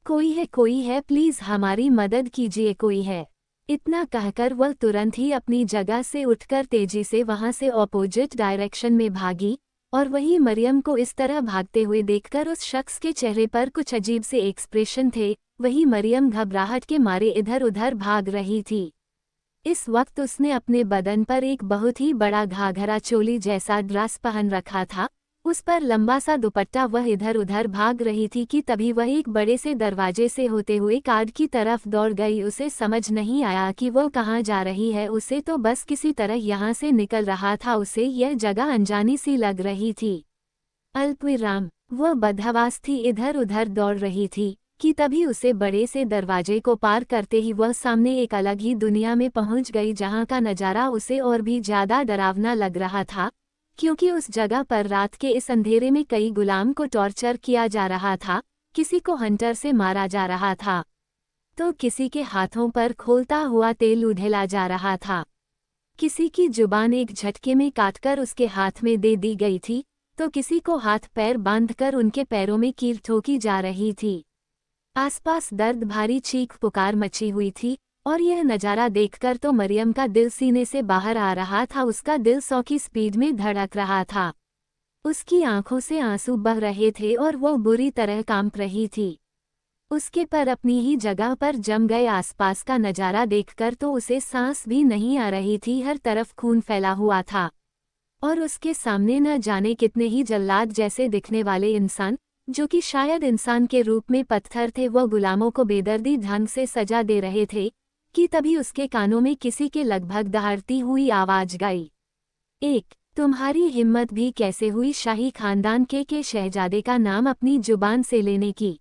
A: कोई है प्लीज हमारी मदद कीजिए, कोई है। इतना कहकर वह तुरंत ही अपनी जगह से उठकर तेजी से वहां से ऑपोजिट डायरेक्शन में भागी और वहीं मरियम को इस तरह भागते हुए देखकर उस शख्स के चेहरे पर कुछ अजीब से एक्सप्रेशन थे। वहीं मरियम घबराहट के मारे इधर उधर भाग रही थी। इस वक्त उसने अपने बदन पर एक बहुत ही बड़ा घाघरा चोली जैसा ड्रेस पहन रखा था, उस पर लंबा सा दुपट्टा। वह इधर उधर भाग रही थी कि तभी वह एक बड़े से दरवाजे से होते हुए कार की तरफ दौड़ गई। उसे समझ नहीं आया कि वह कहाँ जा रही है, उसे तो बस किसी तरह यहाँ से निकल रहा था। उसे यह जगह अनजानी सी लग रही थी। अल्पविराम, वह बदहवास थी, इधर उधर दौड़ रही थी कि तभी उसे बड़े से दरवाजे को पार करते ही वह सामने एक अलग ही दुनिया में पहुंच गई, जहां का नज़ारा उसे और भी ज्यादा डरावना लग रहा था, क्योंकि उस जगह पर रात के इस अंधेरे में कई गुलाम को टॉर्चर किया जा रहा था, किसी को हंटर से मारा जा रहा था, तो किसी के हाथों पर खोलता हुआ तेल उधेला जा रहा था, किसी की जुबान एक झटके में काटकर उसके हाथ में दे दी गई थी, तो किसी को हाथ पैर बांधकर उनके पैरों में कील ठोकी जा रही थी। आसपास दर्द भारी चीख पुकार मची हुई थी, और यह नज़ारा देखकर तो मरियम का दिल सीने से बाहर आ रहा था। उसका दिल 100 की स्पीड में धड़क रहा था। उसकी आंखों से आंसू बह रहे थे और वो बुरी तरह कांप रही थी। उसके पर अपनी ही जगह पर जम गए। आसपास का नज़ारा देखकर तो उसे सांस भी नहीं आ रही थी, हर तरफ खून फैला हुआ था, और उसके सामने न जाने कितने ही जल्लाद जैसे दिखने वाले इंसान, जो कि शायद इंसान के रूप में पत्थर थे, वो गुलामों को बेदर्दी ढंग से सजा दे रहे थे कि तभी उसके कानों में किसी के लगभग दहाड़ती हुई आवाज गई, एक तुम्हारी हिम्मत भी कैसे हुई शाही खानदान के शहजादे का नाम अपनी जुबान से लेने की?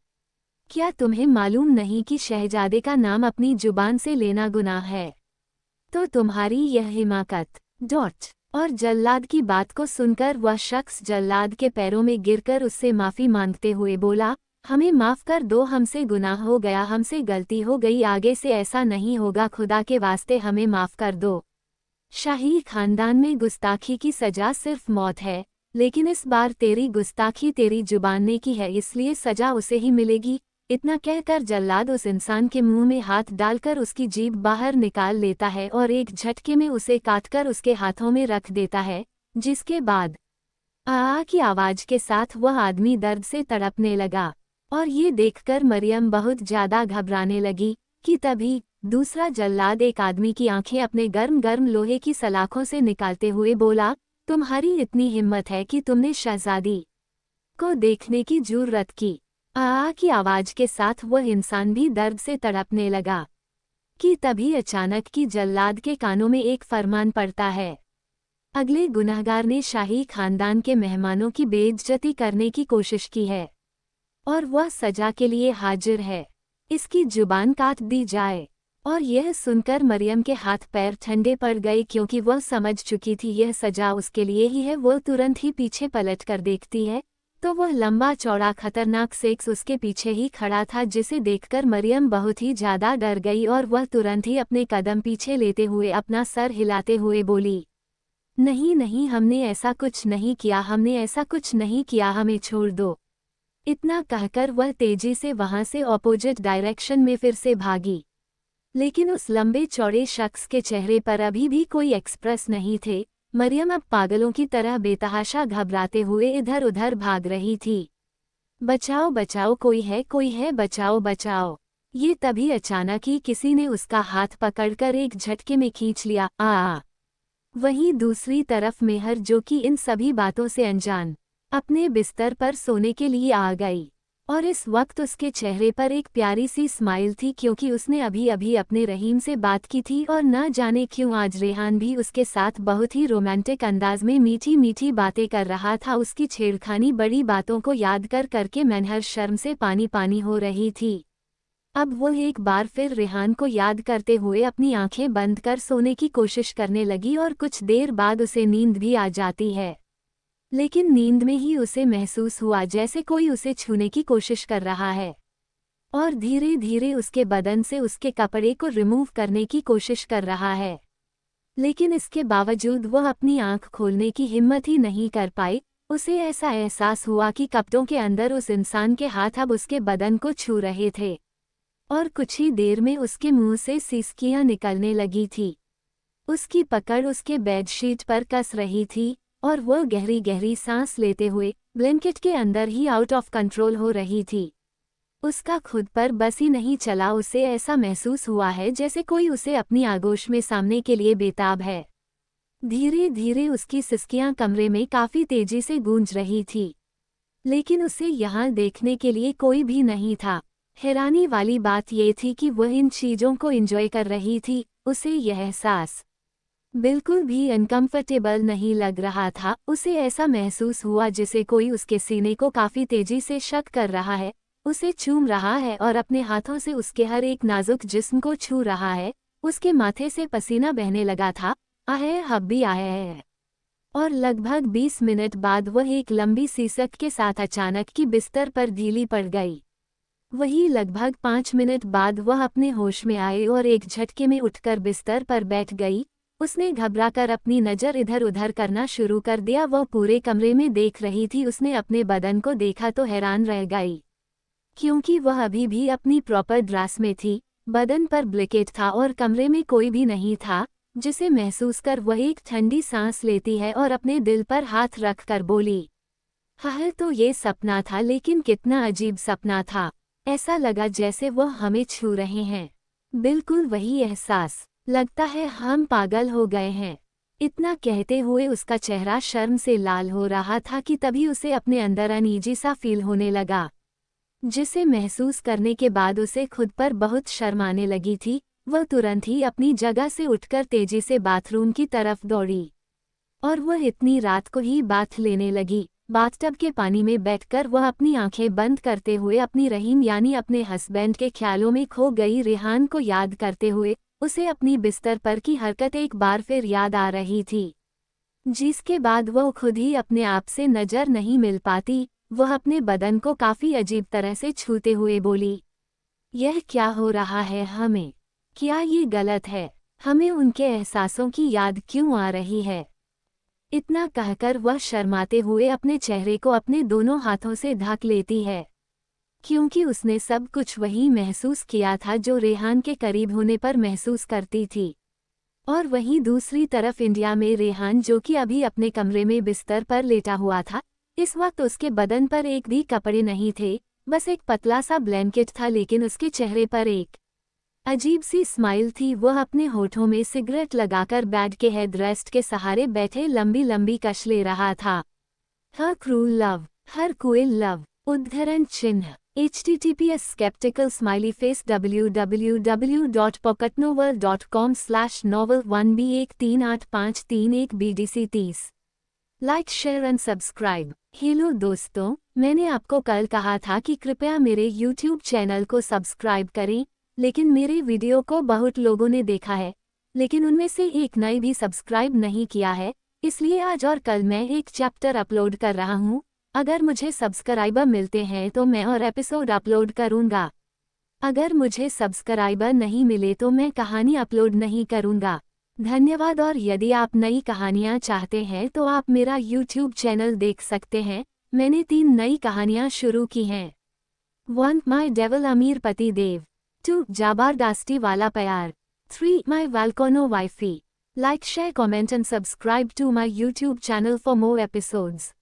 A: क्या तुम्हें मालूम नहीं कि शहजादे का नाम अपनी जुबान से लेना गुनाह है? तो तुम्हारी यह हिमाकत डॉट। और जल्लाद की बात को सुनकर वह शख्स जल्लाद के पैरों में गिरकर उससे माफ़ी मांगते हुए बोला, हमें माफ़ कर दो, हमसे गुनाह हो गया, हमसे गलती हो गई, आगे से ऐसा नहीं होगा, खुदा के वास्ते हमें माफ़ कर दो। शाही खानदान में गुस्ताखी की सज़ा सिर्फ मौत है, लेकिन इस बार तेरी गुस्ताखी तेरी जुबान ने की है, इसलिए सज़ा उसे ही मिलेगी। इतना कहकर जल्लाद उस इंसान के मुंह में हाथ डालकर उसकी जीभ बाहर निकाल लेता है और एक झटके में उसे काटकर उसके हाथों में रख देता है, जिसके बाद आ की आवाज़ के साथ वह आदमी दर्द से तड़पने लगा। और ये देखकर मरियम बहुत ज़्यादा घबराने लगी कि तभी दूसरा जल्लाद एक आदमी की आंखें अपने गर्म गर्म लोहे की सलाखों से निकालते हुए बोला, तुम्हारी इतनी हिम्मत है कि तुमने शहजादी को देखने की जुर्रत की? की आवाज़ के साथ वह इंसान भी दर्द से तड़पने लगा कि तभी अचानक की जल्लाद के कानों में एक फरमान पड़ता है, अगले गुनहगार ने शाही खानदान के मेहमानों की बेइज्जती करने की कोशिश की है और वह सजा के लिए हाजिर है, इसकी जुबान काट दी जाए। और यह सुनकर मरियम के हाथ पैर ठंडे पड़ गए, क्योंकि वह समझ चुकी थी यह सजा उसके लिए ही है। वह तुरंत ही पीछे पलट कर देखती है तो वह लंबा चौड़ा खतरनाक सेक्स उसके पीछे ही खड़ा था, जिसे देखकर मरियम बहुत ही ज़्यादा डर गई और वह तुरंत ही अपने कदम पीछे लेते हुए अपना सर हिलाते हुए बोली, नहीं नहीं, हमने ऐसा कुछ नहीं किया, हमने ऐसा कुछ नहीं किया, हमें छोड़ दो। इतना कहकर वह तेजी से वहां से ऑपोजिट डायरेक्शन में फिर से भागी, लेकिन उस लंबे चौड़े शख्स के चेहरे पर अभी भी कोई एक्सप्रेस नहीं थे। मरियम अब पागलों की तरह बेतहाशा घबराते हुए इधर उधर भाग रही थी। बचाओ बचाओ, कोई है, बचाओ बचाओ। ये तभी अचानक ही किसी ने उसका हाथ पकड़कर एक झटके में खींच लिया। वहीं दूसरी तरफ मेहर, जो कि इन सभी बातों से अनजान, अपने बिस्तर पर सोने के लिए आ गई, और इस वक्त उसके चेहरे पर एक प्यारी सी स्माइल थी, क्योंकि उसने अभी अभी अपने रहीम से बात की थी और न जाने क्यों आज रेहान भी उसके साथ बहुत ही रोमांटिक अंदाज में मीठी मीठी बातें कर रहा था। उसकी छेड़खानी बड़ी बातों को याद कर करके मेहर शर्म से पानी पानी हो रही थी। अब वो एक बार फिर रेहान को याद करते हुए अपनी आंखें बंद कर सोने की कोशिश करने लगी, और कुछ देर बाद उसे नींद भी आ जाती है। लेकिन नींद में ही उसे महसूस हुआ जैसे कोई उसे छूने की कोशिश कर रहा है, और धीरे धीरे उसके बदन से उसके कपड़े को रिमूव करने की कोशिश कर रहा है। लेकिन इसके बावजूद वह अपनी आंख खोलने की हिम्मत ही नहीं कर पाई। उसे ऐसा एहसास हुआ कि कपड़ों के अंदर उस इंसान के हाथ अब उसके बदन को छू रहे थे, और कुछ ही देर में उसके मुंह से सिसकियां निकलने लगी थी। उसकी पकड़ उसके बेडशीट पर कस रही थी, और वह गहरी गहरी सांस लेते हुए ब्लैंकेट के अंदर ही आउट ऑफ कंट्रोल हो रही थी। उसका खुद पर बस ही नहीं चला, उसे ऐसा महसूस हुआ है जैसे कोई उसे अपनी आगोश में सामने के लिए बेताब है। धीरे धीरे उसकी सिसकियां कमरे में काफी तेजी से गूंज रही थी, लेकिन उसे यहाँ देखने के लिए कोई भी नहीं था। हैरानी वाली बात ये थी कि वह इन चीजों को एंजॉय कर रही थी। उसे यह एहसास बिल्कुल भी अनकंफर्टेबल नहीं लग रहा था। उसे ऐसा महसूस हुआ जैसे कोई उसके सीने को काफी तेजी से शक कर रहा है, उसे चूम रहा है और अपने हाथों से उसके हर एक नाजुक जिस्म को छू रहा है। उसके माथे से पसीना बहने लगा था। आहे हब्बी आहे। और लगभग 20 मिनट बाद वह एक लंबी सीसक के साथ अचानक की बिस्तर पर ढीली पड़ गई। वही लगभग 5 मिनट बाद वह अपने होश में आए और एक झटके में उठकर बिस्तर पर बैठ गई। उसने घबराकर अपनी नज़र इधर उधर करना शुरू कर दिया। वह पूरे कमरे में देख रही थी। उसने अपने बदन को देखा तो हैरान रह गई, क्योंकि वह अभी भी अपनी प्रॉपर ड्रेस में थी। बदन पर ब्लैंकेट था और कमरे में कोई भी नहीं था, जिसे महसूस कर वह एक ठंडी सांस लेती है और अपने दिल पर हाथ रख कर बोली, हाँ तो ये सपना था, लेकिन कितना अजीब सपना था। ऐसा लगा जैसे वह हमें छू रहे हैं। बिल्कुल वही एहसास। लगता है हम पागल हो गए हैं। इतना कहते हुए उसका चेहरा शर्म से लाल हो रहा था कि तभी उसे अपने अंदर अनईजी सा फील होने लगा, जिसे महसूस करने के बाद उसे खुद पर बहुत शर्म आने लगी थी। वह तुरंत ही अपनी जगह से उठकर तेजी से बाथरूम की तरफ दौड़ी और वह इतनी रात को ही बाथ लेने लगी। बाथटब के पानी में बैठकर वह अपनी आंखें बंद करते हुए अपनी रहीम यानी अपने हस्बैंड के ख्यालों में खो गई। रेहान को याद करते हुए उसे अपनी बिस्तर पर की हरकत एक बार फिर याद आ रही थी, जिसके बाद वह खुद ही अपने आप से नजर नहीं मिल पाती। वह अपने बदन को काफी अजीब तरह से छूते हुए बोली, यह क्या हो रहा है हमें? क्या ये गलत है? हमें उनके एहसासों की याद क्यों आ रही है? इतना कहकर वह शर्माते हुए अपने चेहरे को अपने दोनों हाथों से ढक लेती है, क्योंकि उसने सब कुछ वही महसूस किया था जो रेहान के करीब होने पर महसूस करती थी। और वहीं दूसरी तरफ इंडिया में रेहान, जो कि अभी अपने कमरे में बिस्तर पर लेटा हुआ था, इस वक्त उसके बदन पर एक भी कपड़े नहीं थे, बस एक पतला सा ब्लैंकेट था, लेकिन उसके चेहरे पर एक अजीब सी स्माइल थी। वह अपने होठों में सिगरेट लगाकर बेड के हेडरेस्ट के सहारे बैठे लंबी लंबी कश ले रहा था। हर cruel love, her cruel love, उद्धरण चिन्ह https skeptical smiley face www.pocketnovel.com/novel1b1385331bdc30 like share and subscribe. Hello दोस्तों, मैंने आपको कल कहा था कि कृपया मेरे YouTube चैनल को सब्सक्राइब करें, लेकिन मेरे वीडियो को बहुत लोगों ने देखा है, लेकिन उनमें से एक ने भी सब्सक्राइब नहीं किया है। इसलिए आज और कल मैं एक चैप्टर अपलोड कर रहा हूँ। अगर मुझे सब्सक्राइबर मिलते हैं तो मैं और एपिसोड अपलोड करूँगा। अगर मुझे सब्सक्राइबर नहीं मिले तो मैं कहानी अपलोड नहीं करूँगा। धन्यवाद। और यदि आप नई कहानियाँ चाहते हैं तो आप मेरा YouTube चैनल देख सकते हैं। मैंने 3 नई कहानियाँ शुरू की हैं। 1 माई डेविल अमीर पति देव, 2 जबरदस्ती वाला प्यार, 3 माई वाल्कोनो wifey. Like share comment and subscribe to my YouTube channel for more episodes.